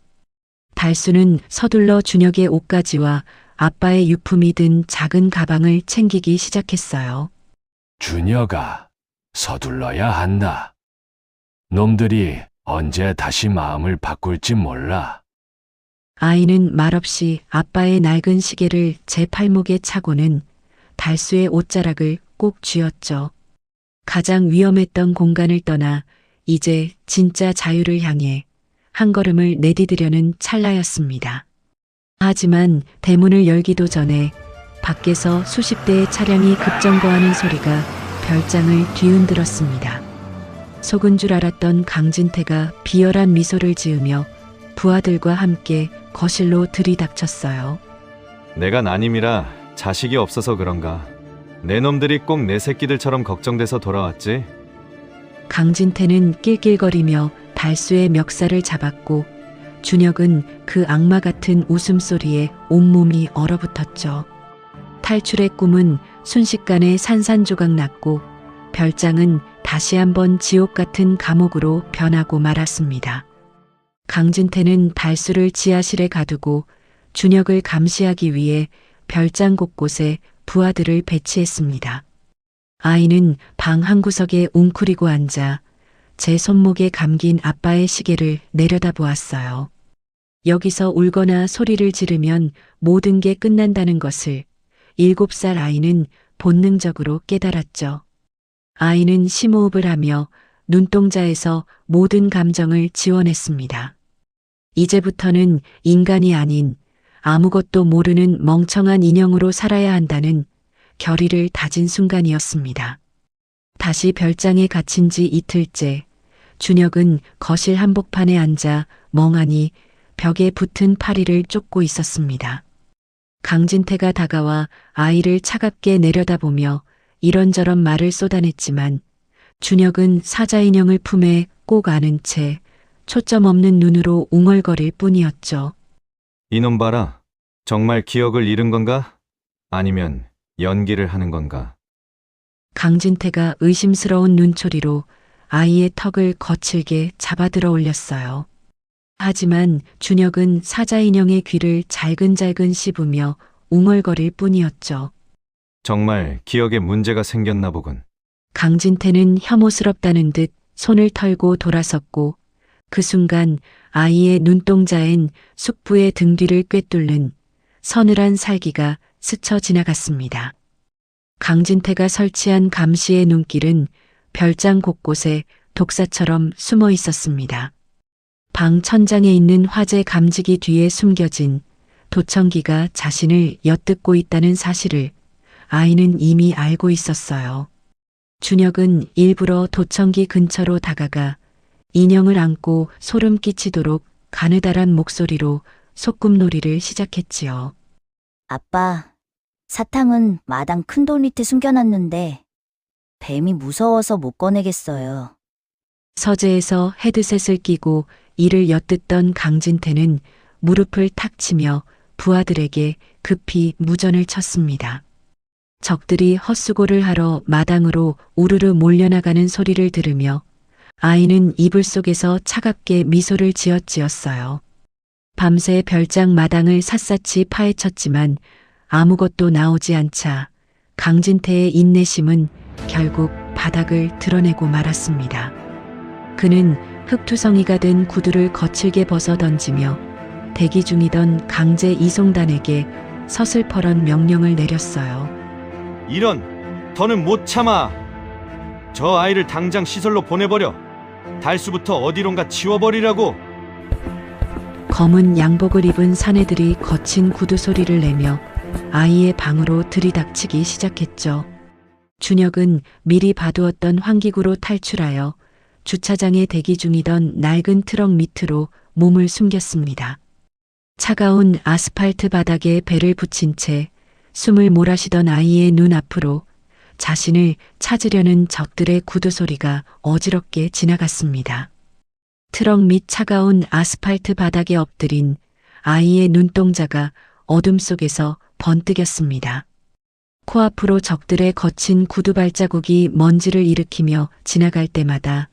달수는 서둘러 준혁의 옷가지와 아빠의 유품이 든 작은 가방을 챙기기 시작했어요. 준혁아, 서둘러야 한다. 놈들이 언제 다시 마음을 바꿀지 몰라. 아이는 말없이 아빠의 낡은 시계를 제 팔목에 차고는 달수의 옷자락을 꼭 쥐었죠. 가장 위험했던 공간을 떠나 이제 진짜 자유를 향해 한 걸음을 내디디려는 찰나였습니다. 하지만 대문을 열기도 전에 밖에서 수십 대의 차량이 급정거하는 소리가 별장을 뒤흔들었습니다. 속은 줄 알았던 강진태가 비열한 미소를 지으며 부하들과 함께 거실로 들이닥쳤어요. 내가 난임이라 자식이 없어서 그런가. 내 놈들이 꼭 내 새끼들처럼 걱정돼서 돌아왔지. 강진태는 낄낄거리며 달수의 멱살을 잡았고 준혁은 그 악마 같은 웃음소리에 온몸이 얼어붙었죠. 탈출의 꿈은 순식간에 산산조각 났고 별장은 다시 한번 지옥 같은 감옥으로 변하고 말았습니다. 강진태는 달수를 지하실에 가두고 준혁을 감시하기 위해 별장 곳곳에 부하들을 배치했습니다. 아이는 방 한구석에 웅크리고 앉아 제 손목에 감긴 아빠의 시계를 내려다보았어요. 여기서 울거나 소리를 지르면 모든 게 끝난다는 것을 7살 아이는 본능적으로 깨달았죠. 아이는 심호흡을 하며 눈동자에서 모든 감정을 지워냈습니다. 이제부터는 인간이 아닌 아무것도 모르는 멍청한 인형으로 살아야 한다는 결의를 다진 순간이었습니다. 다시 별장에 갇힌 지 이틀째, 준혁은 거실 한복판에 앉아 멍하니 벽에 붙은 파리를 쫓고 있었습니다. 강진태가 다가와 아이를 차갑게 내려다보며 이런저런 말을 쏟아냈지만 준혁은 사자인형을 품에 꼭 안은 채 초점 없는 눈으로 웅얼거릴 뿐이었죠. 이놈 봐라. 정말 기억을 잃은 건가? 아니면 연기를 하는 건가? 강진태가 의심스러운 눈초리로 아이의 턱을 거칠게 잡아들어 올렸어요. 하지만 준혁은 사자인형의 귀를 잘근잘근 씹으며 웅얼거릴 뿐이었죠. 정말 기억에 문제가 생겼나 보군. 강진태는 혐오스럽다는 듯 손을 털고 돌아섰고 그 순간 아이의 눈동자엔 숙부의 등 뒤를 꿰뚫는 서늘한 살기가 스쳐 지나갔습니다. 강진태가 설치한 감시의 눈길은 별장 곳곳에 독사처럼 숨어 있었습니다. 방 천장에 있는 화재 감지기 뒤에 숨겨진 도청기가 자신을 엿듣고 있다는 사실을 아이는 이미 알고 있었어요. 준혁은 일부러 도청기 근처로 다가가 인형을 안고 소름 끼치도록 가느다란 목소리로 소꿉놀이를 시작했지요. 아빠, 사탕은 마당 큰 돌 밑에 숨겨놨는데 뱀이 무서워서 못 꺼내겠어요. 서재에서 헤드셋을 끼고 이를 엿듣던 강진태는 무릎을 탁 치며 부하들에게 급히 무전을 쳤습니다. 적들이 헛수고를 하러 마당으로 우르르 몰려나가는 소리를 들으며 아이는 이불 속에서 차갑게 미소를 지었어요. 밤새 별장 마당을 샅샅이 파헤쳤지만 아무것도 나오지 않자 강진태의 인내심은 결국 바닥을 드러내고 말았습니다. 그는 흙투성이가 된 구두를 거칠게 벗어 던지며 대기 중이던 강제 이송단에게 서슬퍼런 명령을 내렸어요. 이런, 더는 못 참아. 저 아이를 당장 시설로 보내버려. 달수부터 어디론가 치워버리라고. 검은 양복을 입은 사내들이 거친 구두 소리를 내며 아이의 방으로 들이닥치기 시작했죠. 준혁은 미리 봐두었던 환기구로 탈출하여 주차장에 대기 중이던 낡은 트럭 밑으로 몸을 숨겼습니다. 차가운 아스팔트 바닥에 배를 붙인 채 숨을 몰아쉬던 아이의 눈 앞으로 자신을 찾으려는 적들의 구두 소리가 어지럽게 지나갔습니다. 트럭 밑 차가운 아스팔트 바닥에 엎드린 아이의 눈동자가 어둠 속에서 번뜩였습니다. 코앞으로 적들의 거친 구두 발자국이 먼지를 일으키며 지나갈 때마다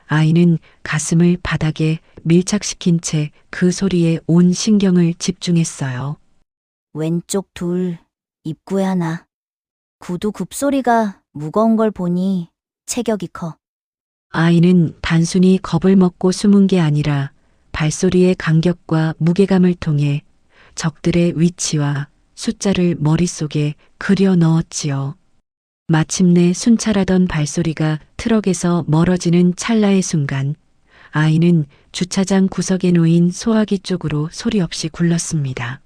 아이는 가슴을 바닥에 밀착시킨 채 그 소리에 온 신경을 집중했어요. 왼쪽 둘, 입구에 하나. 구두 굽소리가 무거운 걸 보니 체격이 커. 아이는 단순히 겁을 먹고 숨은 게 아니라 발소리의 간격과 무게감을 통해 적들의 위치와 숫자를 머릿속에 그려 넣었지요. 마침내 순찰하던 발소리가 트럭에서 멀어지는 찰나의 순간 아이는 주차장 구석에 놓인 소화기 쪽으로 소리 없이 굴렀습니다.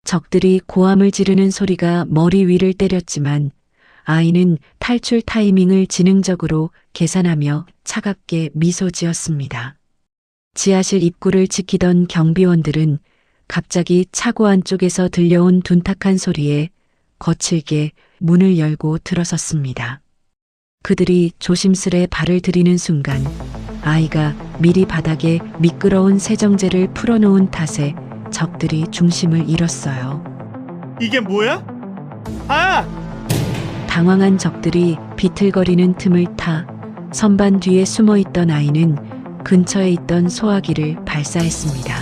적들이 고함을 지르는 소리가 머리 위를 때렸지만 아이는 탈출 타이밍을 지능적으로 계산하며 차갑게 미소 지었습니다. 지하실 입구를 지키던 경비원들은 갑자기 차고 안쪽에서 들려온 둔탁한 소리에 거칠게 문을 열고 들어섰습니다. 그들이 조심스레 발을 들이는 순간 아이가 미리 바닥에 미끄러운 세정제를 풀어놓은 탓에 적들이 중심을 잃었어요. 이게 뭐야? 아! 당황한 적들이 비틀거리는 틈을 타 선반 뒤에 숨어있던 아이는 근처에 있던 소화기를 발사했습니다.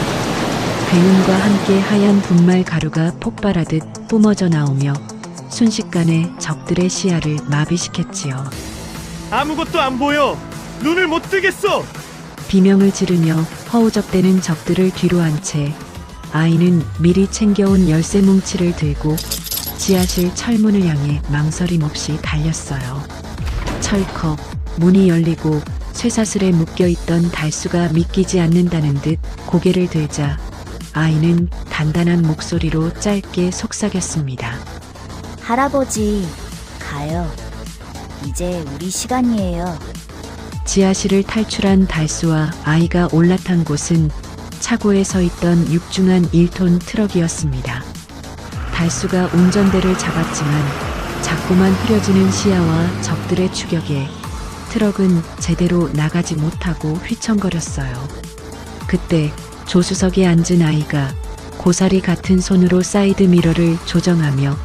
굉음과 함께 하얀 분말 가루가 폭발하듯 뿜어져 나오며 순식간에 적들의 시야를 마비시켰지요. 아무것도 안 보여. 눈을 못 뜨겠어. 비명을 지르며 허우적대는 적들을 뒤로 한 채 아이는 미리 챙겨온 열쇠 뭉치를 들고 지하실 철문을 향해 망설임 없이 달렸어요. 철컥 문이 열리고 쇠사슬에 묶여있던 달수가 믿기지 않는다는 듯 고개를 들자 아이는 단단한 목소리로 짧게 속삭였습니다. 할아버지, 가요. 이제 우리 시간이에요. 지하실을 탈출한 달수와 아이가 올라탄 곳은 차고에 서 있던 육중한 1톤 트럭이었습니다. 달수가 운전대를 잡았지만 자꾸만 흐려지는 시야와 적들의 추격에 트럭은 제대로 나가지 못하고 휘청거렸어요. 그때 조수석에 앉은 아이가 고사리 같은 손으로 사이드 미러를 조정하며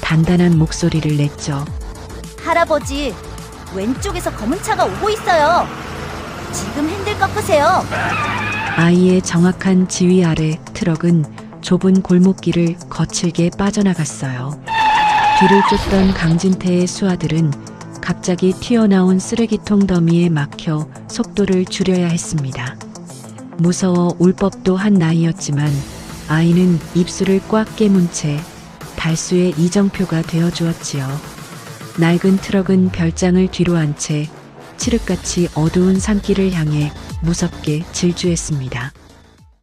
단단한 목소리를 냈죠. 할아버지, 왼쪽에서 검은 차가 오고 있어요. 지금 핸들 꺾으세요. 아이의 정확한 지휘 아래 트럭은 좁은 골목길을 거칠게 빠져나갔어요. 뒤를 쫓던 강진태의 수하들은 갑자기 튀어나온 쓰레기통 더미에 막혀 속도를 줄여야 했습니다. 무서워 울 법도 한 나이였지만 아이는 입술을 꽉 깨문 채 달수의 이정표가 되어 주었지요. 낡은 트럭은 별장을 뒤로 한 채 칠흑같이 어두운 산길을 향해 무섭게 질주했습니다.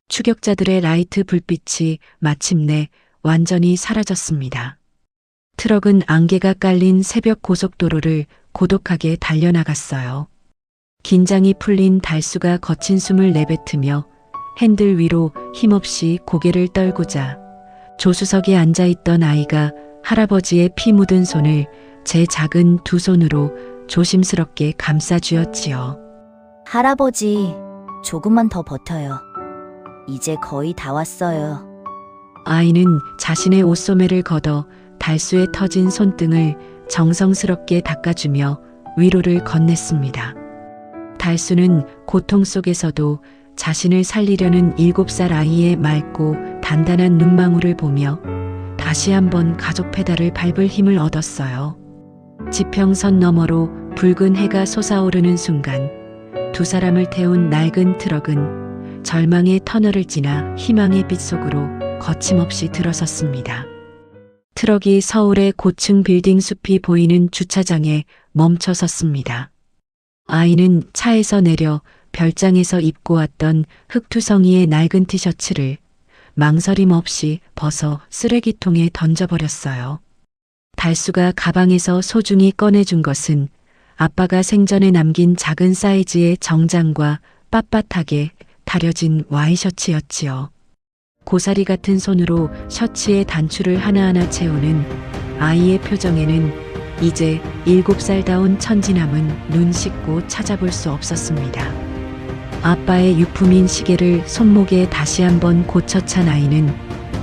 추격자들의 라이트 불빛이 마침내 완전히 사라졌습니다. 트럭은 안개가 깔린 새벽 고속도로를 고독하게 달려나갔어요. 긴장이 풀린 달수가 거친 숨을 내뱉으며 핸들 위로 힘없이 고개를 떨구자 조수석에 앉아있던 아이가 할아버지의 피 묻은 손을 제 작은 두 손으로 조심스럽게 감싸쥐었지요. 할아버지, 조금만 더 버텨요. 이제 거의 다 왔어요. 아이는 자신의 옷소매를 걷어 달수의 터진 손등을 정성스럽게 닦아주며 위로를 건넸습니다. 달수는 고통 속에서도 자신을 살리려는 7살 아이의 맑고 단단한 눈망울을 보며 다시 한번 가족 페달을 밟을 힘을 얻었어요. 지평선 너머로 붉은 해가 솟아오르는 순간 두 사람을 태운 낡은 트럭은 절망의 터널을 지나 희망의 빛 속으로 거침없이 들어섰습니다. 트럭이 서울의 고층 빌딩 숲이 보이는 주차장에 멈춰 섰습니다. 아이는 차에서 내려 별장에서 입고 왔던 흑투성이의 낡은 티셔츠를 망설임 없이 벗어 쓰레기통에 던져버렸어요. 달수가 가방에서 소중히 꺼내준 것은 아빠가 생전에 남긴 작은 사이즈의 정장과 빳빳하게 다려진 와이셔츠였지요. 고사리 같은 손으로 셔츠의 단추를 하나하나 채우는 아이의 표정에는 이제 7살다운 천진함은 눈 씻고 찾아볼 수 없었습니다. 아빠의 유품인 시계를 손목에 다시 한번 고쳐찬 아이는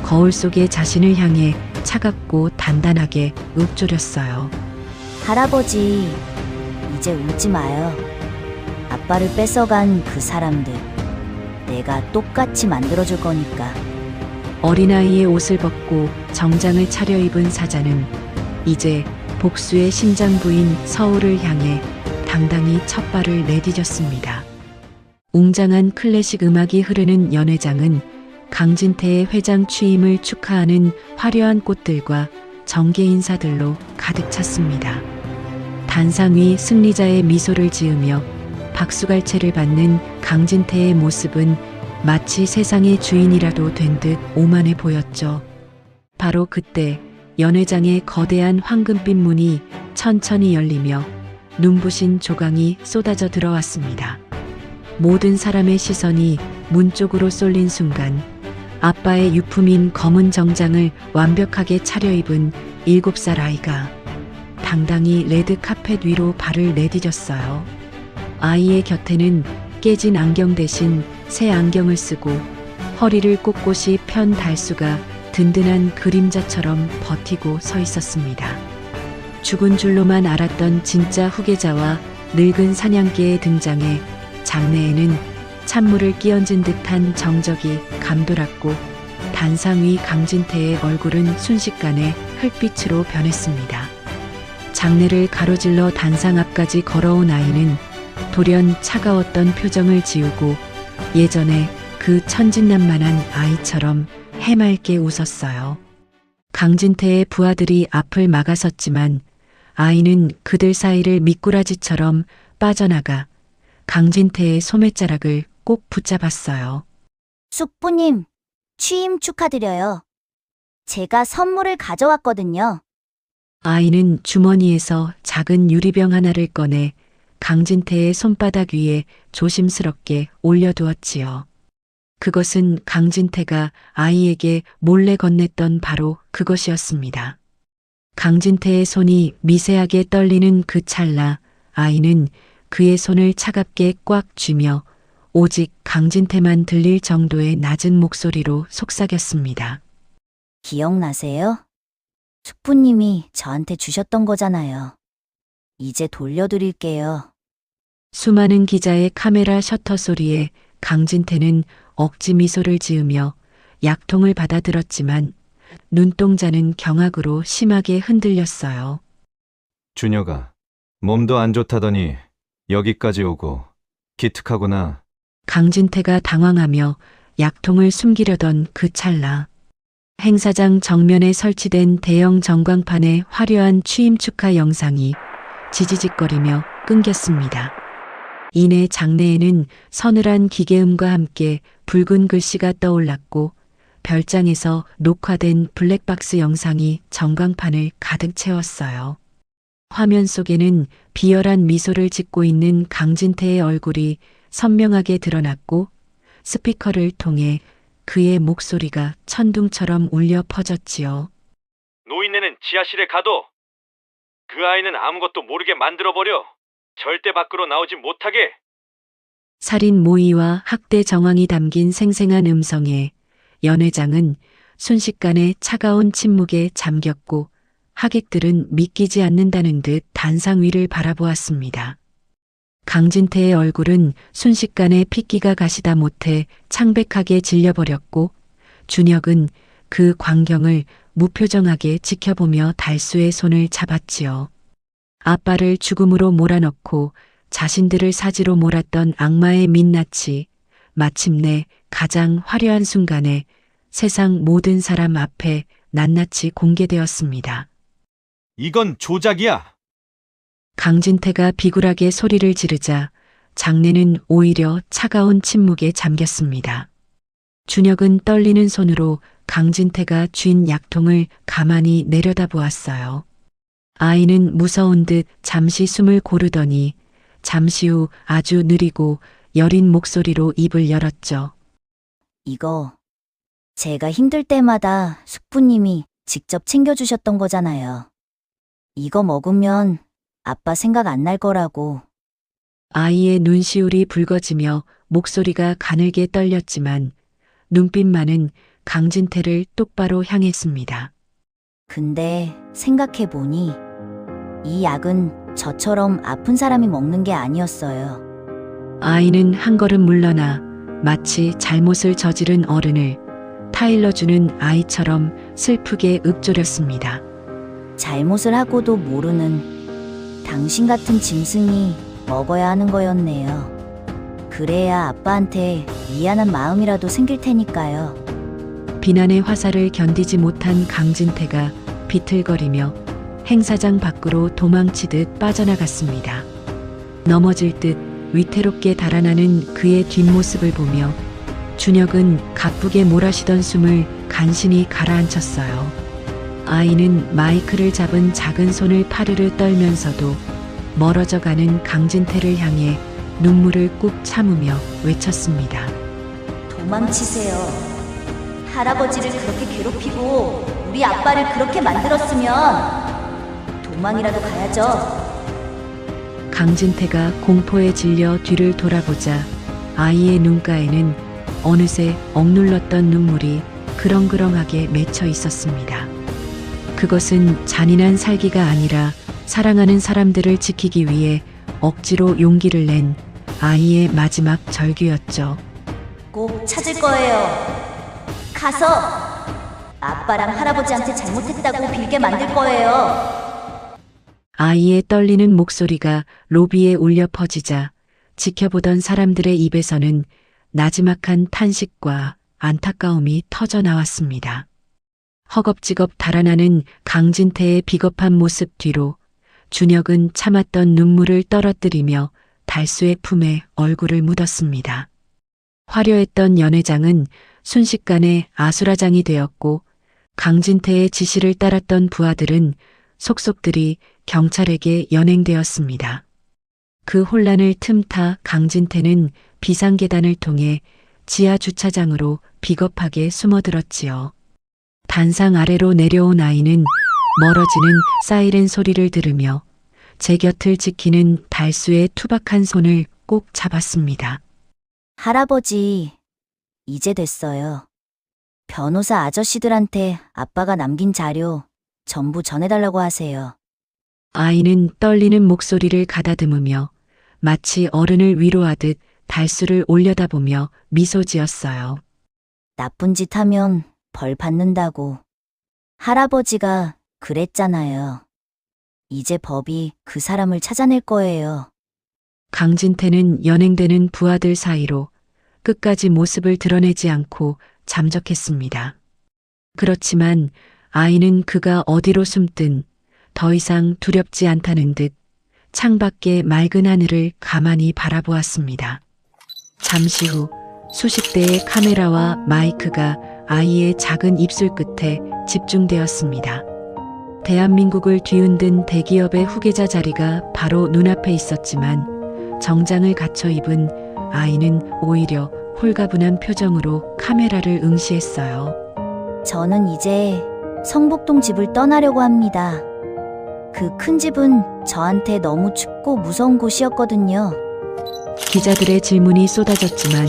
거울 속의 자신을 향해 차갑고 단단하게 읊조렸어요. 할아버지, 이제 울지 마요. 아빠를 뺏어간 그 사람들, 내가 똑같이 만들어줄 거니까. 어린아이의 옷을 벗고 정장을 차려입은 사자는 이제 복수의 심장부인 서울을 향해 당당히 첫발을 내디뎠습니다. 웅장한 클래식 음악이 흐르는 연회장은 강진태의 회장 취임을 축하하는 화려한 꽃들과 정계 인사들로 가득 찼습니다. 단상 위 승리자의 미소를 지으며 박수갈채를 받는 강진태의 모습은 마치 세상의 주인이라도 된 듯 오만해 보였죠. 바로 그때 연회장의 거대한 황금빛 문이 천천히 열리며 눈부신 조각이 쏟아져 들어왔습니다. 모든 사람의 시선이 문 쪽으로 쏠린 순간 아빠의 유품인 검은 정장을 완벽하게 차려입은 7살 아이가 당당히 레드 카펫 위로 발을 내디뎠어요. 아이의 곁에는 깨진 안경 대신 새 안경을 쓰고 허리를 꼿꼿이 편 달수가 든든한 그림자처럼 버티고 서 있었습니다. 죽은 줄로만 알았던 진짜 후계자와 늙은 사냥개의 등장에 장내에는 찬물을 끼얹은 듯한 정적이 감돌았고 단상 위 강진태의 얼굴은 순식간에 흙빛으로 변했습니다. 장내를 가로질러 단상 앞까지 걸어온 아이는 돌연 차가웠던 표정을 지우고 예전에 그 천진난만한 아이처럼 해맑게 웃었어요. 강진태의 부하들이 앞을 막아섰지만 아이는 그들 사이를 미꾸라지처럼 빠져나가 강진태의 소매자락을 꼭 붙잡았어요. 숙부님, 취임 축하드려요. 제가 선물을 가져왔거든요. 아이는 주머니에서 작은 유리병 하나를 꺼내 강진태의 손바닥 위에 조심스럽게 올려두었지요. 그것은 강진태가 아이에게 몰래 건넸던 바로 그것이었습니다. 강진태의 손이 미세하게 떨리는 그 찰나 아이는 그의 손을 차갑게 꽉 쥐며 오직 강진태만 들릴 정도의 낮은 목소리로 속삭였습니다. 기억나세요? 숙부님이 저한테 주셨던 거잖아요. 이제 돌려드릴게요. 수많은 기자의 카메라 셔터 소리에 강진태는 억지 미소를 지으며 약통을 받아들었지만 눈동자는 경악으로 심하게 흔들렸어요. 준혁아, 몸도 안 좋다더니 여기까지 오고 기특하구나. 강진태가 당황하며 약통을 숨기려던 그 찰나 행사장 정면에 설치된 대형 전광판의 화려한 취임 축하 영상이 지지직거리며 끊겼습니다. 이내 장내에는 서늘한 기계음과 함께 붉은 글씨가 떠올랐고 별장에서 녹화된 블랙박스 영상이 전광판을 가득 채웠어요. 화면 속에는 비열한 미소를 짓고 있는 강진태의 얼굴이 선명하게 드러났고 스피커를 통해 그의 목소리가 천둥처럼 울려 퍼졌지요. 노인네는 지하실에 가둬. 그 아이는 아무것도 모르게 만들어버려. 절대 밖으로 나오지 못하게. 살인 모의와 학대 정황이 담긴 생생한 음성에 연회장은 순식간에 차가운 침묵에 잠겼고 하객들은 믿기지 않는다는 듯 단상 위를 바라보았습니다. 강진태의 얼굴은 순식간에 핏기가 가시다 못해 창백하게 질려버렸고 준혁은 그 광경을 무표정하게 지켜보며 달수의 손을 잡았지요. 아빠를 죽음으로 몰아넣고 자신들을 사지로 몰았던 악마의 민낯이 마침내 가장 화려한 순간에 세상 모든 사람 앞에 낱낱이 공개되었습니다. 이건 조작이야. 강진태가 비굴하게 소리를 지르자 장내는 오히려 차가운 침묵에 잠겼습니다. 준혁은 떨리는 손으로 강진태가 쥔 약통을 가만히 내려다보았어요. 아이는 무서운 듯 잠시 숨을 고르더니 잠시 후 아주 느리고 여린 목소리로 입을 열었죠. 이거 제가 힘들 때마다 숙부님이 직접 챙겨주셨던 거잖아요. 이거 먹으면 아빠 생각 안 날 거라고. 아이의 눈시울이 붉어지며 목소리가 가늘게 떨렸지만 눈빛만은 강진태를 똑바로 향했습니다. 근데 생각해보니 이 약은 저처럼 아픈 사람이 먹는 게 아니었어요. 아이는 한 걸음 물러나 마치 잘못을 저지른 어른을 타일러주는 아이처럼 슬프게 읊조렸습니다. 잘못을 하고도 모르는 당신 같은 짐승이 먹어야 하는 거였네요. 그래야 아빠한테 미안한 마음이라도 생길 테니까요. 비난의 화살을 견디지 못한 강진태가 비틀거리며 행사장 밖으로 도망치듯 빠져나갔습니다. 넘어질 듯 위태롭게 달아나는 그의 뒷모습을 보며 준혁은 가쁘게 몰아쉬던 숨을 간신히 가라앉혔어요. 아이는 마이크를 잡은 작은 손을 파르르 떨면서도 멀어져 가는 강진태를 향해 눈물을 꾹 참으며 외쳤습니다. 도망치세요. 할아버지를 그렇게 괴롭히고 우리 아빠를 그렇게 만들었으면 도망이라도 가야죠. 강진태가 공포에 질려 뒤를 돌아보자 아이의 눈가에는 어느새 억눌렀던 눈물이 그렁그렁하게 맺혀 있었습니다. 그것은 잔인한 살기가 아니라 사랑하는 사람들을 지키기 위해 억지로 용기를 낸 아이의 마지막 절규였죠. 꼭 찾을 거예요. 가서 아빠랑 할아버지한테 잘못했다고 빌게 만들 거예요. 아이의 떨리는 목소리가 로비에 울려 퍼지자 지켜보던 사람들의 입에서는 나지막한 탄식과 안타까움이 터져 나왔습니다. 허겁지겁 달아나는 강진태의 비겁한 모습 뒤로 준혁은 참았던 눈물을 떨어뜨리며 달수의 품에 얼굴을 묻었습니다. 화려했던 연회장은 순식간에 아수라장이 되었고 강진태의 지시를 따랐던 부하들은 속속들이 경찰에게 연행되었습니다. 그 혼란을 틈타 강진태는 비상계단을 통해 지하 주차장으로 비겁하게 숨어들었지요. 단상 아래로 내려온 아이는 멀어지는 사이렌 소리를 들으며 제 곁을 지키는 달수의 투박한 손을 꼭 잡았습니다. 할아버지, 이제 됐어요. 변호사 아저씨들한테 아빠가 남긴 자료 전부 전해달라고 하세요. 아이는 떨리는 목소리를 가다듬으며 마치 어른을 위로하듯 달수를 올려다보며 미소 지었어요. 나쁜 짓 하면 벌 받는다고. 할아버지가 그랬잖아요. 이제 법이 그 사람을 찾아낼 거예요. 강진태는 연행되는 부하들 사이로 끝까지 모습을 드러내지 않고 잠적했습니다. 그렇지만 아이는 그가 어디로 숨든 더 이상 두렵지 않다는 듯 창밖의 맑은 하늘을 가만히 바라보았습니다. 잠시 후 수십 대의 카메라와 마이크가 아이의 작은 입술 끝에 집중되었습니다. 대한민국을 뒤흔든 대기업의 후계자 자리가 바로 눈앞에 있었지만 정장을 갖춰 입은 아이는 오히려 홀가분한 표정으로 카메라를 응시했어요. 저는 이제 성북동 집을 떠나려고 합니다. 그 큰 집은 저한테 너무 춥고 무서운 곳이었거든요. 기자들의 질문이 쏟아졌지만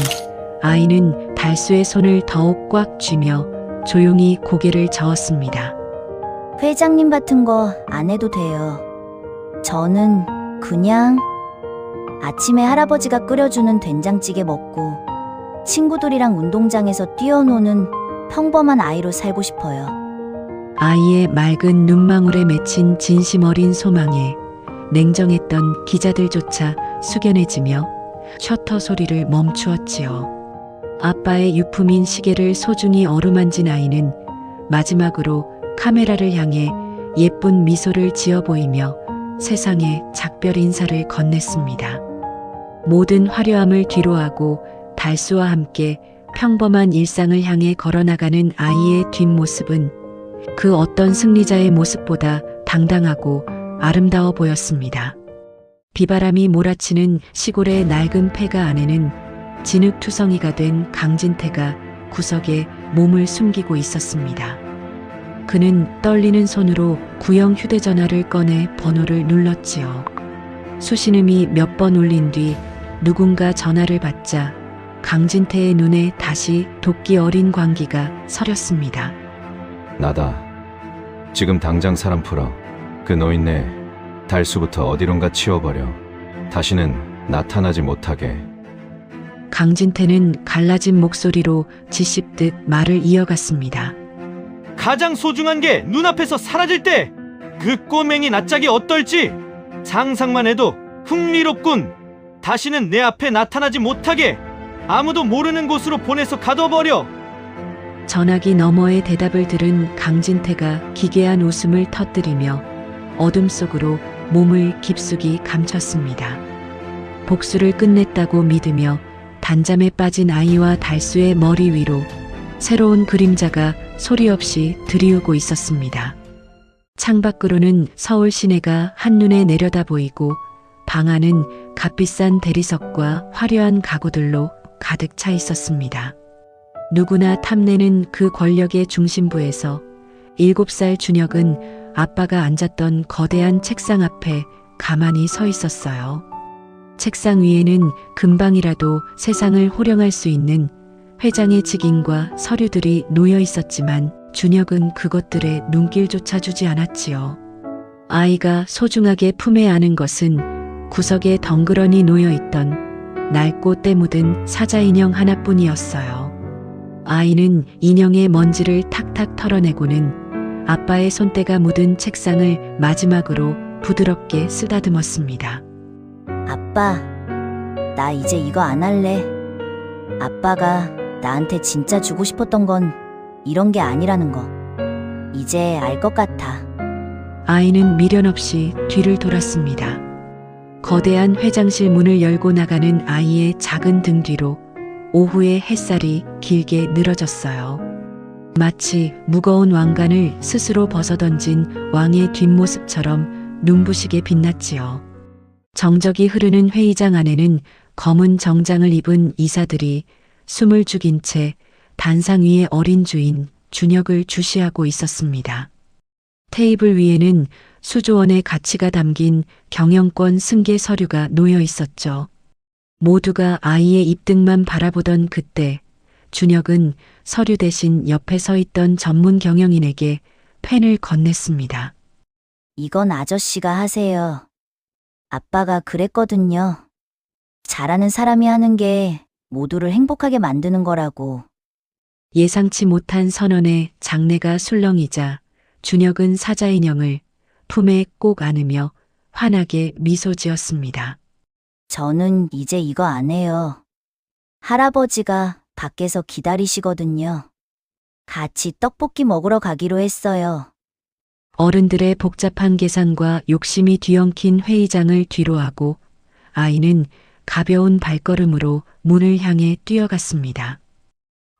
아이는 달수의 손을 더욱 꽉 쥐며 조용히 고개를 저었습니다. 회장님 같은 거 안 해도 돼요. 저는 그냥 아침에 할아버지가 끓여주는 된장찌개 먹고 친구들이랑 운동장에서 뛰어노는 평범한 아이로 살고 싶어요. 아이의 맑은 눈망울에 맺힌 진심 어린 소망에 냉정했던 기자들조차 숙연해지며 셔터 소리를 멈추었지요. 아빠의 유품인 시계를 소중히 어루만진 아이는 마지막으로 카메라를 향해 예쁜 미소를 지어 보이며 세상에 작별 인사를 건넸습니다. 모든 화려함을 뒤로하고 달수와 함께 평범한 일상을 향해 걸어나가는 아이의 뒷모습은 그 어떤 승리자의 모습보다 당당하고 아름다워 보였습니다. 비바람이 몰아치는 시골의 낡은 폐가 안에는 진흙투성이가 된 강진태가 구석에 몸을 숨기고 있었습니다. 그는 떨리는 손으로 구형 휴대전화를 꺼내 번호를 눌렀지요. 수신음이 몇 번 울린 뒤 누군가 전화를 받자 강진태의 눈에 다시 도끼 어린 광기가 서렸습니다. 나다. 지금 당장 사람 풀어. 그 노인네 달수부터 어디론가 치워버려. 다시는 나타나지 못하게. 강진태는 갈라진 목소리로 지씹듯 말을 이어갔습니다. 가장 소중한 게 눈앞에서 사라질 때 그 꼬맹이 낯짝이 어떨지 상상만 해도 흥미롭군. 다시는 내 앞에 나타나지 못하게 아무도 모르는 곳으로 보내서 가둬버려. 전화기 너머의 대답을 들은 강진태가 기괴한 웃음을 터뜨리며 어둠 속으로 몸을 깊숙이 감췄습니다. 복수를 끝냈다고 믿으며 단잠에 빠진 아이와 달수의 머리 위로 새로운 그림자가 소리 없이 들이우고 있었습니다. 창밖으로는 서울 시내가 한눈에 내려다 보이고 방 안은 값비싼 대리석과 화려한 가구들로 가득 차 있었습니다. 누구나 탐내는 그 권력의 중심부에서 7살 준혁은 아빠가 앉았던 거대한 책상 앞에 가만히 서 있었어요. 책상 위에는 금방이라도 세상을 호령할 수 있는 회장의 직인과 서류들이 놓여 있었지만 준혁은 그것들에 눈길조차 주지 않았지요. 아이가 소중하게 품에 안은 것은 구석에 덩그러니 놓여있던 낡고 때 묻은 사자인형 하나뿐이었어요. 아이는 인형의 먼지를 탁탁 털어내고는 아빠의 손때가 묻은 책상을 마지막으로 부드럽게 쓰다듬었습니다. 아빠, 나 이제 이거 안 할래. 아빠가 나한테 진짜 주고 싶었던 건 이런 게 아니라는 거. 이제 알 것 같아. 아이는 미련 없이 뒤를 돌았습니다. 거대한 회장실 문을 열고 나가는 아이의 작은 등 뒤로 오후의 햇살이 길게 늘어졌어요. 마치 무거운 왕관을 스스로 벗어던진 왕의 뒷모습처럼 눈부시게 빛났지요. 정적이 흐르는 회의장 안에는 검은 정장을 입은 이사들이 숨을 죽인 채 단상 위의 어린 주인 준혁을 주시하고 있었습니다. 테이블 위에는 수조 원의 가치가 담긴 경영권 승계 서류가 놓여 있었죠. 모두가 아이의 입등만 바라보던 그때 준혁은 서류 대신 옆에 서 있던 전문 경영인에게 펜을 건넸습니다. 이건 아저씨가 하세요. 아빠가 그랬거든요. 잘하는 사람이 하는 게 모두를 행복하게 만드는 거라고. 예상치 못한 선언에 장내가 술렁이자 준혁은 사자인형을 품에 꼭 안으며 환하게 미소 지었습니다. 저는 이제 이거 안 해요. 할아버지가 밖에서 기다리시거든요. 같이 떡볶이 먹으러 가기로 했어요. 어른들의 복잡한 계산과 욕심이 뒤엉킨 회의장을 뒤로하고 아이는 가벼운 발걸음으로 문을 향해 뛰어갔습니다.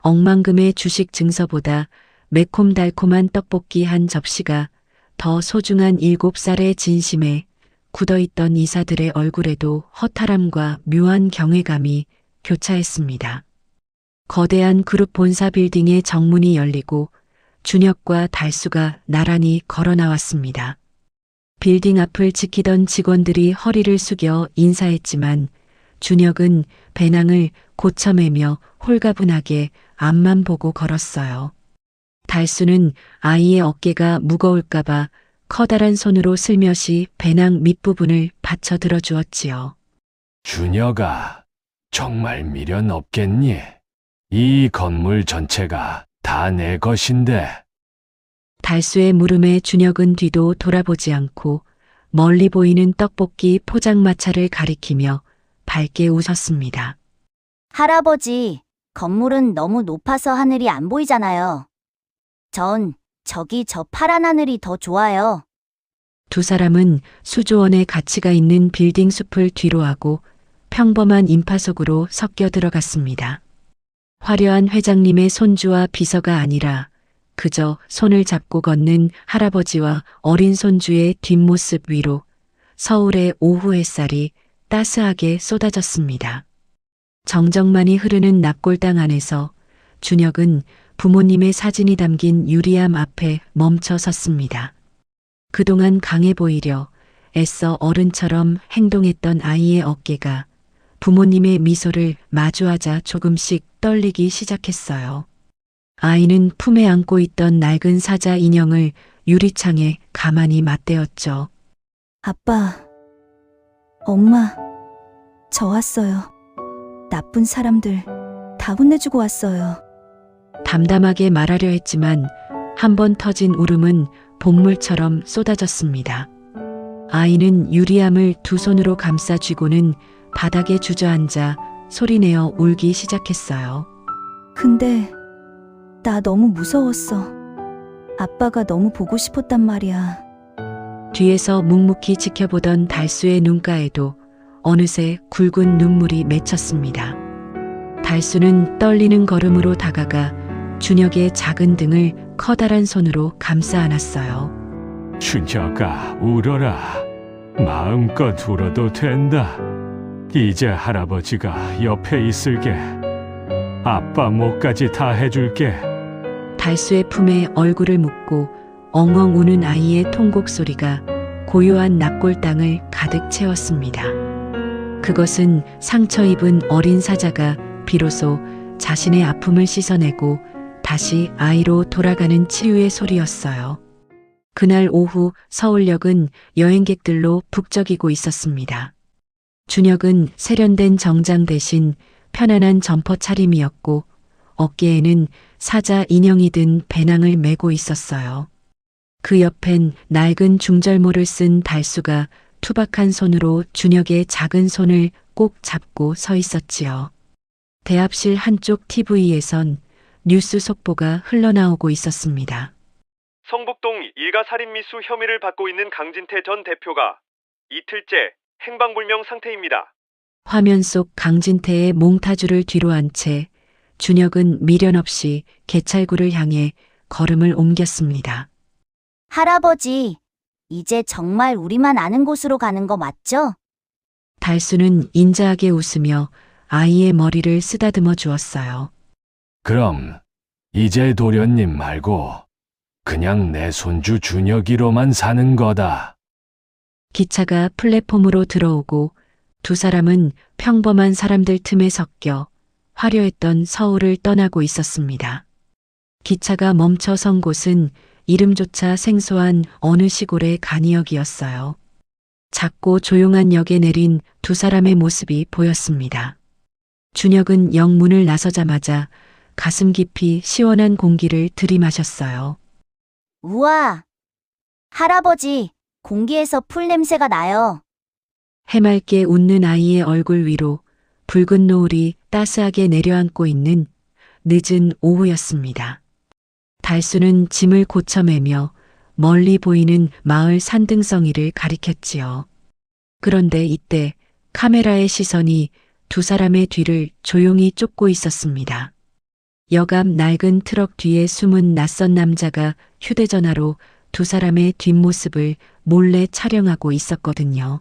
억만금의 주식 증서보다 매콤달콤한 떡볶이 한 접시가 더 소중한 7살의 진심에 굳어있던 이사들의 얼굴에도 허탈함과 묘한 경외감이 교차했습니다. 거대한 그룹 본사 빌딩의 정문이 열리고 준혁과 달수가 나란히 걸어 나왔습니다. 빌딩 앞을 지키던 직원들이 허리를 숙여 인사했지만 준혁은 배낭을 고쳐매며 홀가분하게 앞만 보고 걸었어요. 달수는 아이의 어깨가 무거울까봐 커다란 손으로 슬며시 배낭 밑부분을 받쳐 들어주었지요. 준혁아, 정말 미련 없겠니? 이 건물 전체가 다 내 것인데. 달수의 물음에 준혁은 뒤도 돌아보지 않고 멀리 보이는 떡볶이 포장마차를 가리키며 밝게 웃었습니다. 할아버지, 건물은 너무 높아서 하늘이 안 보이잖아요. 전 저기 저 파란 하늘이 더 좋아요. 두 사람은 수조원의 가치가 있는 빌딩 숲을 뒤로하고 평범한 인파 속으로 섞여 들어갔습니다. 화려한 회장님의 손주와 비서가 아니라 그저 손을 잡고 걷는 할아버지와 어린 손주의 뒷모습 위로 서울의 오후 햇살이 따스하게 쏟아졌습니다. 정적만이 흐르는 납골당 안에서 준혁은 부모님의 사진이 담긴 유리암 앞에 멈춰 섰습니다. 그동안 강해 보이려 애써 어른처럼 행동했던 아이의 어깨가 부모님의 미소를 마주하자 조금씩 떨리기 시작했어요. 아이는 품에 안고 있던 낡은 사자 인형을 유리창에 가만히 맞대었죠. 아빠, 엄마, 저 왔어요. 나쁜 사람들 다 혼내주고 왔어요. 담담하게 말하려 했지만 한 번 터진 울음은 본물처럼 쏟아졌습니다. 아이는 유리암을 두 손으로 감싸 쥐고는 바닥에 주저앉아 소리내어 울기 시작했어요. 근데 나 너무 무서웠어. 아빠가 너무 보고 싶었단 말이야. 뒤에서 묵묵히 지켜보던 달수의 눈가에도 어느새 굵은 눈물이 맺혔습니다. 달수는 떨리는 걸음으로 다가가 준혁의 작은 등을 커다란 손으로 감싸 안았어요. 준혁아, 울어라. 마음껏 울어도 된다. 이제 할아버지가 옆에 있을게. 아빠 목까지 다 해줄게. 달수의 품에 얼굴을 묻고 엉엉 우는 아이의 통곡 소리가 고요한 납골 땅을 가득 채웠습니다. 그것은 상처 입은 어린 사자가 비로소 자신의 아픔을 씻어내고 다시 아이로 돌아가는 치유의 소리였어요. 그날 오후 서울역은 여행객들로 북적이고 있었습니다. 준혁은 세련된 정장 대신 편안한 점퍼 차림이었고 어깨에는 사자 인형이 든 배낭을 메고 있었어요. 그 옆엔 낡은 중절모를 쓴 달수가 투박한 손으로 준혁의 작은 손을 꼭 잡고 서 있었지요. 대합실 한쪽 TV에선 뉴스 속보가 흘러나오고 있었습니다. 성북동 일가 살인미수 혐의를 받고 있는 강진태 전 대표가 이틀째 행방불명 상태입니다. 화면 속 강진태의 몽타주를 뒤로 한 채 준혁은 미련 없이 개찰구를 향해 걸음을 옮겼습니다. 할아버지, 이제 정말 우리만 아는 곳으로 가는 거 맞죠? 달수는 인자하게 웃으며 아이의 머리를 쓰다듬어 주었어요. 그럼 이제 도련님 말고 그냥 내 손주 준혁이로만 사는 거다. 기차가 플랫폼으로 들어오고 두 사람은 평범한 사람들 틈에 섞여 화려했던 서울을 떠나고 있었습니다. 기차가 멈춰 선 곳은 이름조차 생소한 어느 시골의 간이역이었어요. 작고 조용한 역에 내린 두 사람의 모습이 보였습니다. 준혁은 역문을 나서자마자 가슴 깊이 시원한 공기를 들이마셨어요. 우와! 할아버지, 공기에서 풀 냄새가 나요. 해맑게 웃는 아이의 얼굴 위로 붉은 노을이 따스하게 내려앉고 있는 늦은 오후였습니다. 달수는 짐을 고쳐매며 멀리 보이는 마을 산등성이를 가리켰지요. 그런데 이때 카메라의 시선이 두 사람의 뒤를 조용히 쫓고 있었습니다. 역 앞 낡은 트럭 뒤에 숨은 낯선 남자가 휴대전화로 두 사람의 뒷모습을 몰래 촬영하고 있었거든요.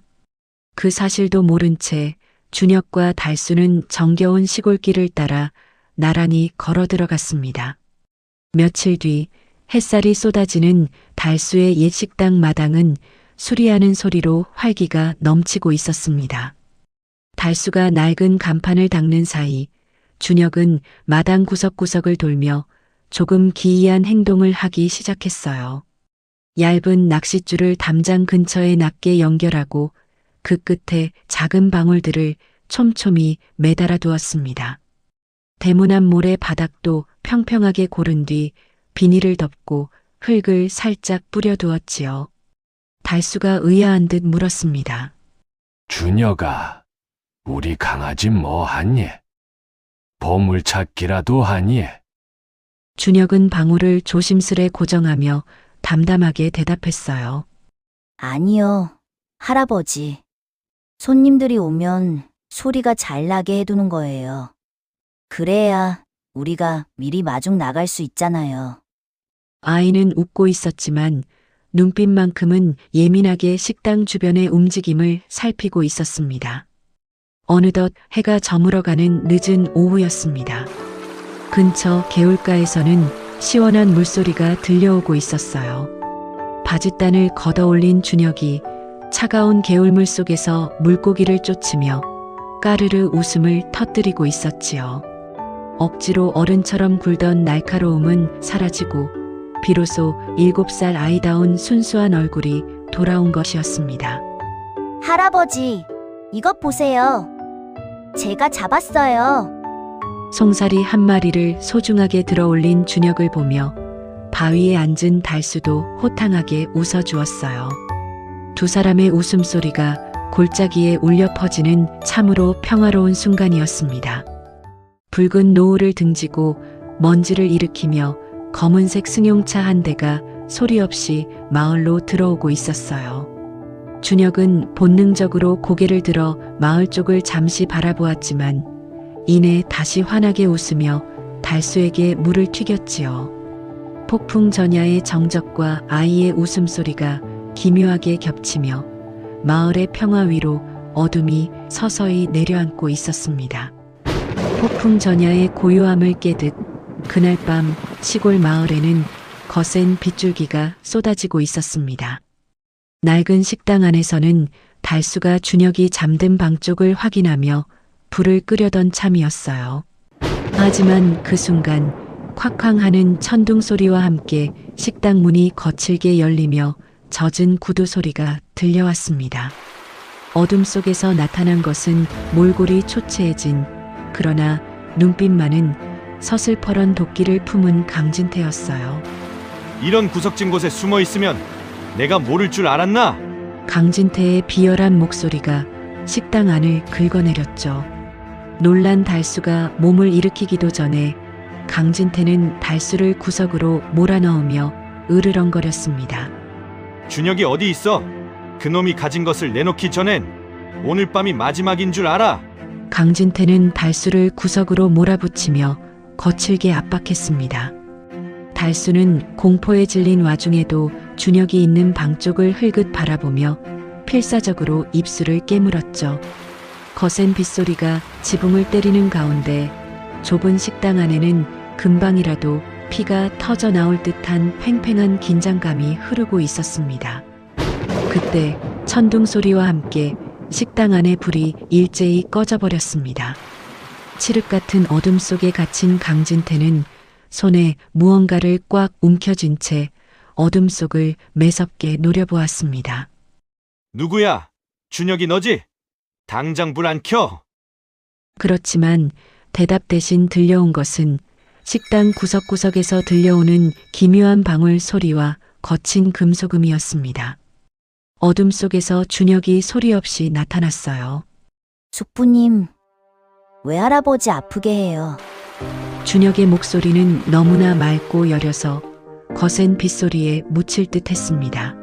그 사실도 모른 채 준혁과 달수는 정겨운 시골길을 따라 나란히 걸어 들어갔습니다. 며칠 뒤 햇살이 쏟아지는 달수의 옛 식당 마당은 수리하는 소리로 활기가 넘치고 있었습니다. 달수가 낡은 간판을 닦는 사이 준혁은 마당 구석구석을 돌며 조금 기이한 행동을 하기 시작했어요. 얇은 낚싯줄을 담장 근처에 낮게 연결하고 그 끝에 작은 방울들을 촘촘히 매달아 두었습니다. 대문앞 모래 바닥도 평평하게 고른 뒤 비닐을 덮고 흙을 살짝 뿌려두었지요. 달수가 의아한 듯 물었습니다. 준혁아, 우리 강아지 뭐 하니? 보물찾기라도 하니? 준혁은 방울을 조심스레 고정하며 담담하게 대답했어요. 아니요, 할아버지. 손님들이 오면 소리가 잘 나게 해두는 거예요. 그래야 우리가 미리 마중 나갈 수 있잖아요. 아이는 웃고 있었지만 눈빛만큼은 예민하게 식당 주변의 움직임을 살피고 있었습니다. 어느덧 해가 저물어가는 늦은 오후였습니다. 근처 개울가에서는 시원한 물소리가 들려오고 있었어요. 바짓단을 걷어올린 준혁이 차가운 개울물 속에서 물고기를 쫓으며 까르르 웃음을 터뜨리고 있었지요. 억지로 어른처럼 굴던 날카로움은 사라지고 비로소 7살 아이다운 순수한 얼굴이 돌아온 것이었습니다. 할아버지, 이것 보세요. 제가 잡았어요. 송사리 한 마리를 소중하게 들어올린 준혁을 보며 바위에 앉은 달수도 호탕하게 웃어주었어요. 두 사람의 웃음소리가 골짜기에 울려 퍼지는 참으로 평화로운 순간이었습니다. 붉은 노을을 등지고 먼지를 일으키며 검은색 승용차 한 대가 소리 없이 마을로 들어오고 있었어요. 준혁은 본능적으로 고개를 들어 마을 쪽을 잠시 바라보았지만 이내 다시 환하게 웃으며 달수에게 물을 튀겼지요. 폭풍 전야의 정적과 아이의 웃음소리가 기묘하게 겹치며 마을의 평화 위로 어둠이 서서히 내려앉고 있었습니다. 폭풍 전야의 고요함을 깨듯 그날 밤 시골 마을에는 거센 빗줄기가 쏟아지고 있었습니다. 낡은 식당 안에서는 달수가 준혁이 잠든 방 쪽을 확인하며 불을 끄려던 참이었어요. 하지만 그 순간 콱쾅 하는 천둥 소리와 함께 식당 문이 거칠게 열리며 젖은 구두 소리가 들려왔습니다. 어둠 속에서 나타난 것은 몰골이 초췌해진 그러나 눈빛만은 서슬퍼런 도끼를 품은 강진태였어요. 이런 구석진 곳에 숨어 있으면 내가 모를 줄 알았나? 강진태의 비열한 목소리가 식당 안을 긁어내렸죠. 놀란 달수가 몸을 일으키기도 전에 강진태는 달수를 구석으로 몰아넣으며 으르렁거렸습니다. 준혁이 어디 있어? 그놈이 가진 것을 내놓기 전엔 오늘 밤이 마지막인 줄 알아. 강진태는 달수를 구석으로 몰아붙이며 거칠게 압박했습니다. 달수는 공포에 질린 와중에도 준혁이 있는 방 쪽을 흘긋 바라보며 필사적으로 입술을 깨물었죠. 거센 빗소리가 지붕을 때리는 가운데 좁은 식당 안에는 금방이라도 피가 터져 나올 듯한 팽팽한 긴장감이 흐르고 있었습니다. 그때 천둥 소리와 함께 식당 안의 불이 일제히 꺼져버렸습니다. 칠흑 같은 어둠 속에 갇힌 강진태는 손에 무언가를 꽉 움켜쥔 채 어둠 속을 매섭게 노려보았습니다. 누구야? 준혁이 너지? 당장 불 안 켜! 그렇지만 대답 대신 들려온 것은 식당 구석구석에서 들려오는 기묘한 방울 소리와 거친 금소금이었습니다. 어둠 속에서 준혁이 소리 없이 나타났어요. 숙부님, 왜 할아버지 아프게 해요? 준혁의 목소리는 너무나 맑고 여려서 거센 빗소리에 묻힐 듯 했습니다.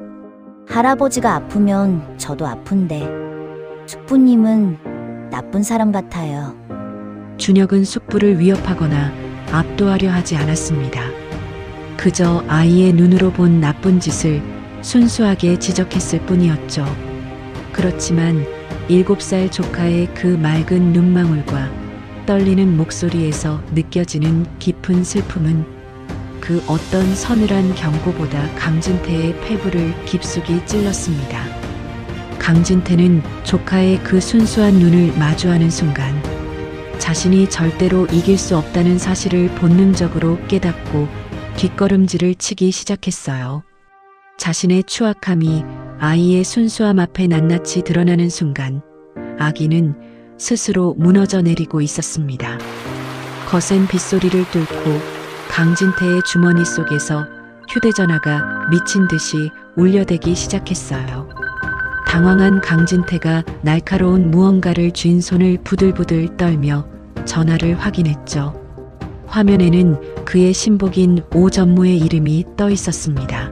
할아버지가 아프면 저도 아픈데 숙부님은 나쁜 사람 같아요. 준혁은 숙부를 위협하거나 압도하려 하지 않았습니다. 그저 아이의 눈으로 본 나쁜 짓을 순수하게 지적했을 뿐이었죠. 그렇지만 7살 조카의 그 맑은 눈망울과 떨리는 목소리에서 느껴지는 깊은 슬픔은 그 어떤 서늘한 경고보다 강진태의 폐부를 깊숙이 찔렀습니다. 강진태는 조카의 그 순수한 눈을 마주하는 순간 자신이 절대로 이길 수 없다는 사실을 본능적으로 깨닫고 뒷걸음질을 치기 시작했어요. 자신의 추악함이 아이의 순수함 앞에 낱낱이 드러나는 순간 아기는 스스로 무너져 내리고 있었습니다. 거센 빗소리를 뚫고 강진태의 주머니 속에서 휴대전화가 미친 듯이 울려대기 시작했어요. 당황한 강진태가 날카로운 무언가를 쥔 손을 부들부들 떨며 전화를 확인했죠. 화면에는 그의 신복인 오전무의 이름이 떠 있었습니다.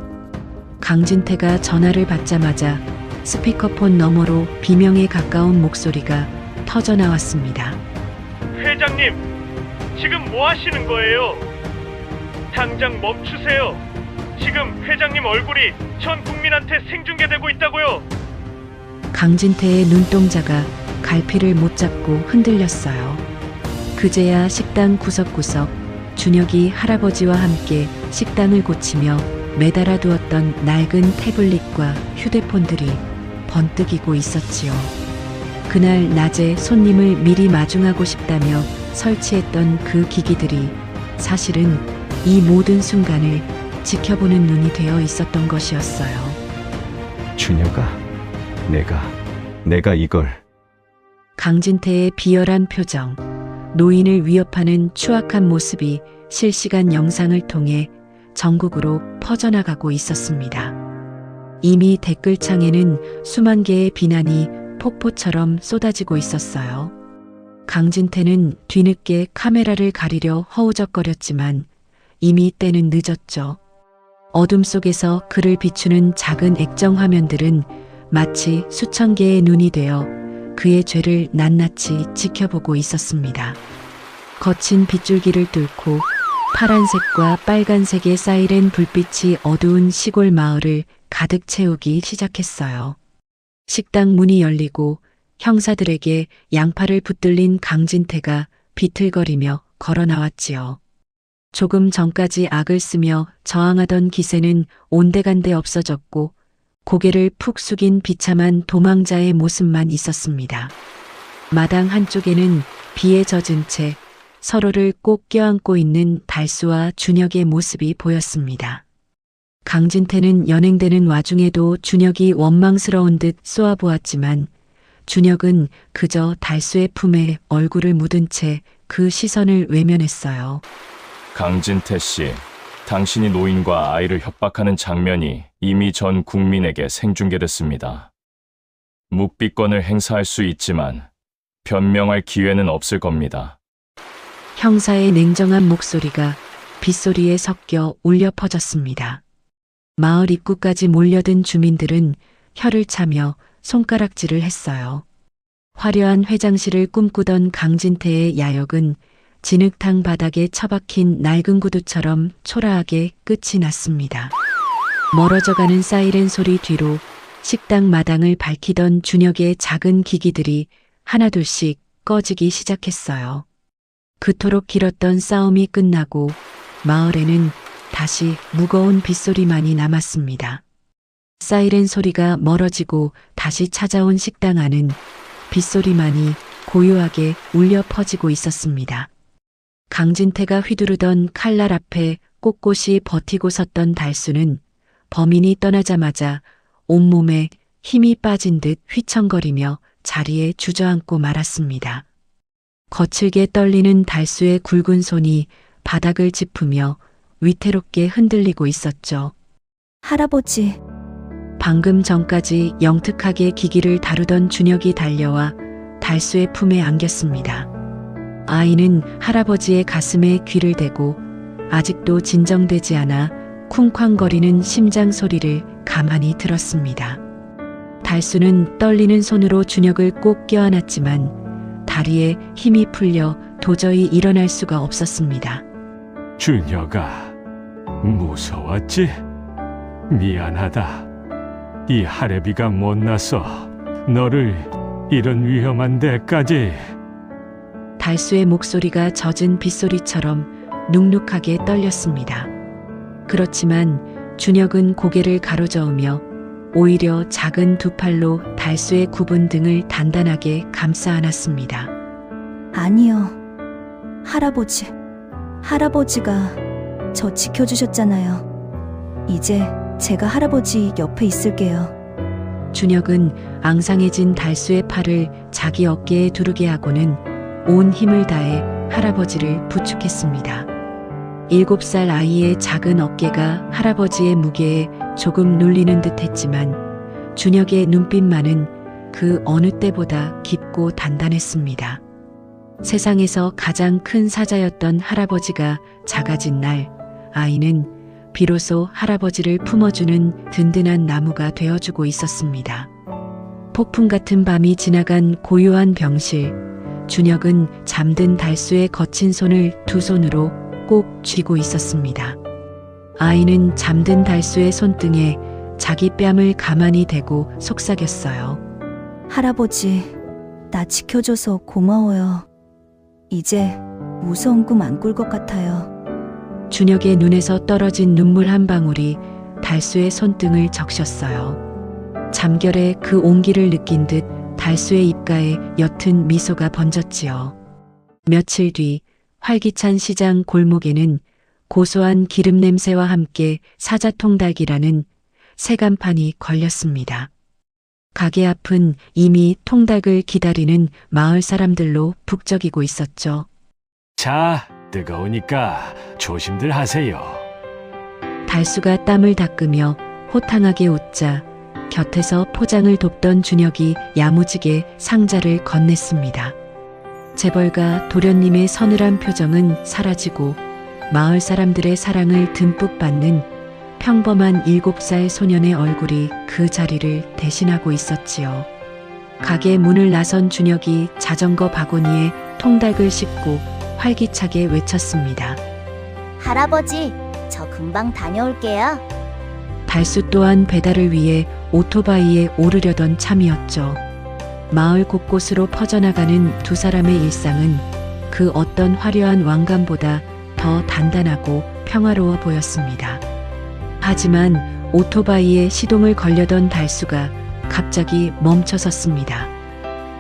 강진태가 전화를 받자마자 스피커폰 너머로 비명에 가까운 목소리가 터져 나왔습니다. 회장님, 지금 뭐 하시는 거예요? 당장 멈추세요. 지금 회장님 얼굴이 전 국민한테 생중계되고 있다고요. 강진태의 눈동자가 갈피를 못 잡고 흔들렸어요. 그제야 식당 구석구석 준혁이 할아버지와 함께 식당을 고치며 매달아 두었던 낡은 태블릿과 휴대폰들이 번뜩이고 있었지요. 그날 낮에 손님을 미리 마중하고 싶다며 설치했던 그 기기들이 사실은 이 모든 순간을 지켜보는 눈이 되어 있었던 것이었어요. 준혁아, 내가 이걸. 강진태의 비열한 표정, 노인을 위협하는 추악한 모습이 실시간 영상을 통해 전국으로 퍼져나가고 있었습니다. 이미 댓글창에는 수만 개의 비난이 폭포처럼 쏟아지고 있었어요. 강진태는 뒤늦게 카메라를 가리려 허우적거렸지만 이미 때는 늦었죠. 어둠 속에서 그를 비추는 작은 액정 화면들은 마치 수천 개의 눈이 되어 그의 죄를 낱낱이 지켜보고 있었습니다. 거친 빗줄기를 뚫고 파란색과 빨간색의 사이렌 불빛이 어두운 시골 마을을 가득 채우기 시작했어요. 식당 문이 열리고 형사들에게 양팔을 붙들린 강진태가 비틀거리며 걸어 나왔지요. 조금 전까지 악을 쓰며 저항하던 기세는 온데간데 없어졌고 고개를 푹 숙인 비참한 도망자의 모습만 있었습니다. 마당 한쪽에는 비에 젖은 채 서로를 꼭 껴안고 있는 달수와 준혁의 모습이 보였습니다. 강진태는 연행되는 와중에도 준혁이 원망스러운 듯 쏘아보았지만 준혁은 그저 달수의 품에 얼굴을 묻은 채 그 시선을 외면했어요. 강진태 씨, 당신이 노인과 아이를 협박하는 장면이 이미 전 국민에게 생중계됐습니다. 묵비권을 행사할 수 있지만 변명할 기회는 없을 겁니다. 형사의 냉정한 목소리가 빗소리에 섞여 울려 퍼졌습니다. 마을 입구까지 몰려든 주민들은 혀를 차며 손가락질을 했어요. 화려한 회장실을 꿈꾸던 강진태의 야욕은 진흙탕 바닥에 처박힌 낡은 구두처럼 초라하게 끝이 났습니다. 멀어져가는 사이렌 소리 뒤로 식당 마당을 밝히던 준혁의 작은 기기들이 하나둘씩 꺼지기 시작했어요. 그토록 길었던 싸움이 끝나고 마을에는 다시 무거운 빗소리만이 남았습니다. 사이렌 소리가 멀어지고 다시 찾아온 식당 안은 빗소리만이 고요하게 울려 퍼지고 있었습니다. 강진태가 휘두르던 칼날 앞에 꼿꼿이 버티고 섰던 달수는 범인이 떠나자마자 온몸에 힘이 빠진 듯 휘청거리며 자리에 주저앉고 말았습니다. 거칠게 떨리는 달수의 굵은 손이 바닥을 짚으며 위태롭게 흔들리고 있었죠. 할아버지, 방금 전까지 영특하게 기기를 다루던 준혁이 달려와 달수의 품에 안겼습니다. 아이는 할아버지의 가슴에 귀를 대고 아직도 진정되지 않아 쿵쾅거리는 심장 소리를 가만히 들었습니다. 달수는 떨리는 손으로 준혁을 꼭 껴안았지만 다리에 힘이 풀려 도저히 일어날 수가 없었습니다. 준혁아, 무서웠지? 미안하다. 이 할애비가 못나서 너를 이런 위험한 데까지. 달수의 목소리가 젖은 빗소리처럼 눅눅하게 떨렸습니다. 그렇지만 준혁은 고개를 가로저으며 오히려 작은 두 팔로 달수의 굽은 등을 단단하게 감싸 안았습니다. 아니요. 할아버지, 할아버지가 저 지켜주셨잖아요. 이제 제가 할아버지 옆에 있을게요. 준혁은 앙상해진 달수의 팔을 자기 어깨에 두르게 하고는 온 힘을 다해 할아버지를 부축했습니다. 7살 아이의 작은 어깨가 할아버지의 무게에 조금 눌리는 듯 했지만 준혁의 눈빛만은 그 어느 때보다 깊고 단단했습니다. 세상에서 가장 큰 사자였던 할아버지가 작아진 날, 아이는 비로소 할아버지를 품어주는 든든한 나무가 되어주고 있었습니다. 폭풍 같은 밤이 지나간 고요한 병실, 준혁은 잠든 달수의 거친 손을 두 손으로 꼭 쥐고 있었습니다. 아이는 잠든 달수의 손등에 자기 뺨을 가만히 대고 속삭였어요. 할아버지, 나 지켜줘서 고마워요. 이제 무서운 꿈 안 꿀 것 같아요. 준혁의 눈에서 떨어진 눈물 한 방울이 달수의 손등을 적셨어요. 잠결에 그 온기를 느낀 듯 달수의 입가에 옅은 미소가 번졌지요. 며칠 뒤 활기찬 시장 골목에는 고소한 기름 냄새와 함께 사자통닭이라는 새 간판이 걸렸습니다. 가게 앞은 이미 통닭을 기다리는 마을 사람들로 북적이고 있었죠. 자, 뜨거우니까 조심들 하세요. 달수가 땀을 닦으며 호탕하게 웃자 곁에서 포장을 돕던 준혁이 야무지게 상자를 건넸습니다. 재벌가 도련님의 서늘한 표정은 사라지고 마을 사람들의 사랑을 듬뿍 받는 평범한 7살 소년의 얼굴이 그 자리를 대신하고 있었지요. 가게 문을 나선 준혁이 자전거 바구니에 통닭을 싣고 활기차게 외쳤습니다. 할아버지, 저 금방 다녀올게요. 달수 또한 배달을 위해 오토바이에 오르려던 참이었죠. 마을 곳곳으로 퍼져나가는 두 사람의 일상은 그 어떤 화려한 왕관보다 더 단단하고 평화로워 보였습니다. 하지만 오토바이에 시동을 걸려던 달수가 갑자기 멈춰섰습니다.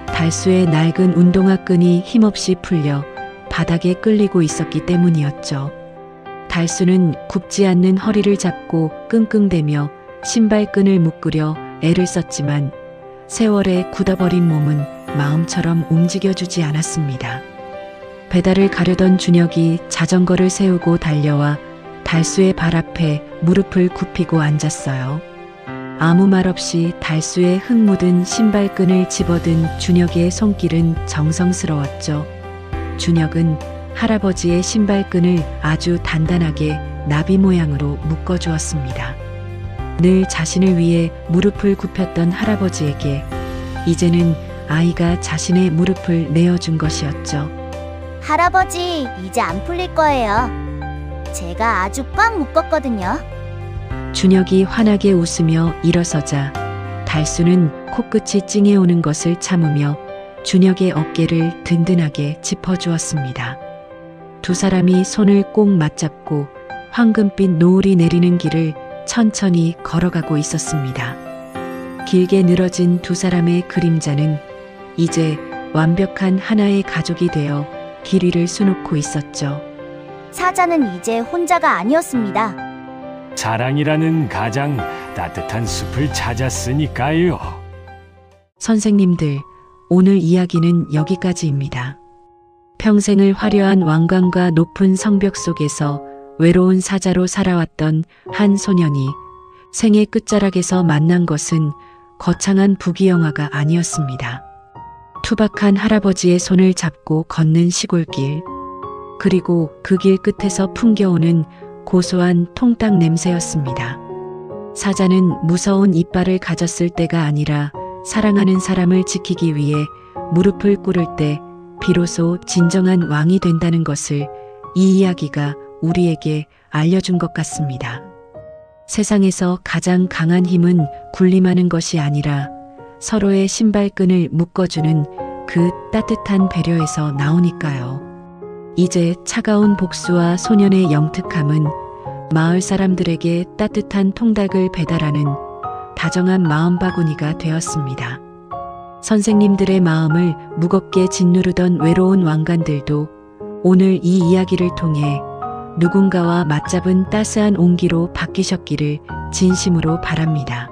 달수의 낡은 운동화 끈이 힘없이 풀려 바닥에 끌리고 있었기 때문이었죠. 달수는 굽지 않는 허리를 잡고 끙끙대며 신발끈을 묶으려 애를 썼지만 세월에 굳어버린 몸은 마음처럼 움직여주지 않았습니다. 배달을 가려던 준혁이 자전거를 세우고 달려와 달수의 발 앞에 무릎을 굽히고 앉았어요. 아무 말 없이 달수의 흙 묻은 신발끈을 집어든 준혁의 손길은 정성스러웠죠. 준혁은 할아버지의 신발끈을 아주 단단하게 나비 모양으로 묶어주었습니다. 늘 자신을 위해 무릎을 굽혔던 할아버지에게 이제는 아이가 자신의 무릎을 내어준 것이었죠. 할아버지, 이제 안 풀릴 거예요. 제가 아주 꽉 묶었거든요. 준혁이 환하게 웃으며 일어서자 달수는 코끝이 찡해오는 것을 참으며 준혁의 어깨를 든든하게 짚어주었습니다. 두 사람이 손을 꼭 맞잡고 황금빛 노을이 내리는 길을 천천히 걸어가고 있었습니다. 길게 늘어진 두 사람의 그림자는 이제 완벽한 하나의 가족이 되어 길 위를 수놓고 있었죠. 사자는 이제 혼자가 아니었습니다. 사랑이라는 가장 따뜻한 숲을 찾았으니까요. 선생님들, 오늘 이야기는 여기까지입니다. 평생을 화려한 왕관과 높은 성벽 속에서 외로운 사자로 살아왔던 한 소년이 생의 끝자락에서 만난 것은 거창한 부귀영화가 아니었습니다. 투박한 할아버지의 손을 잡고 걷는 시골길, 그리고 그 길 끝에서 풍겨오는 고소한 통닭 냄새였습니다. 사자는 무서운 이빨을 가졌을 때가 아니라 사랑하는 사람을 지키기 위해 무릎을 꿇을 때 비로소 진정한 왕이 된다는 것을 이 이야기가 우리에게 알려준 것 같습니다. 세상에서 가장 강한 힘은 군림하는 것이 아니라 서로의 신발끈을 묶어주는 그 따뜻한 배려에서 나오니까요. 이제 차가운 복수와 소년의 영특함은 마을 사람들에게 따뜻한 통닭을 배달하는 다정한 마음바구니가 되었습니다. 선생님들의 마음을 무겁게 짓누르던 외로운 왕관들도 오늘 이 이야기를 통해 누군가와 맞잡은 따스한 온기로 바뀌셨기를 진심으로 바랍니다.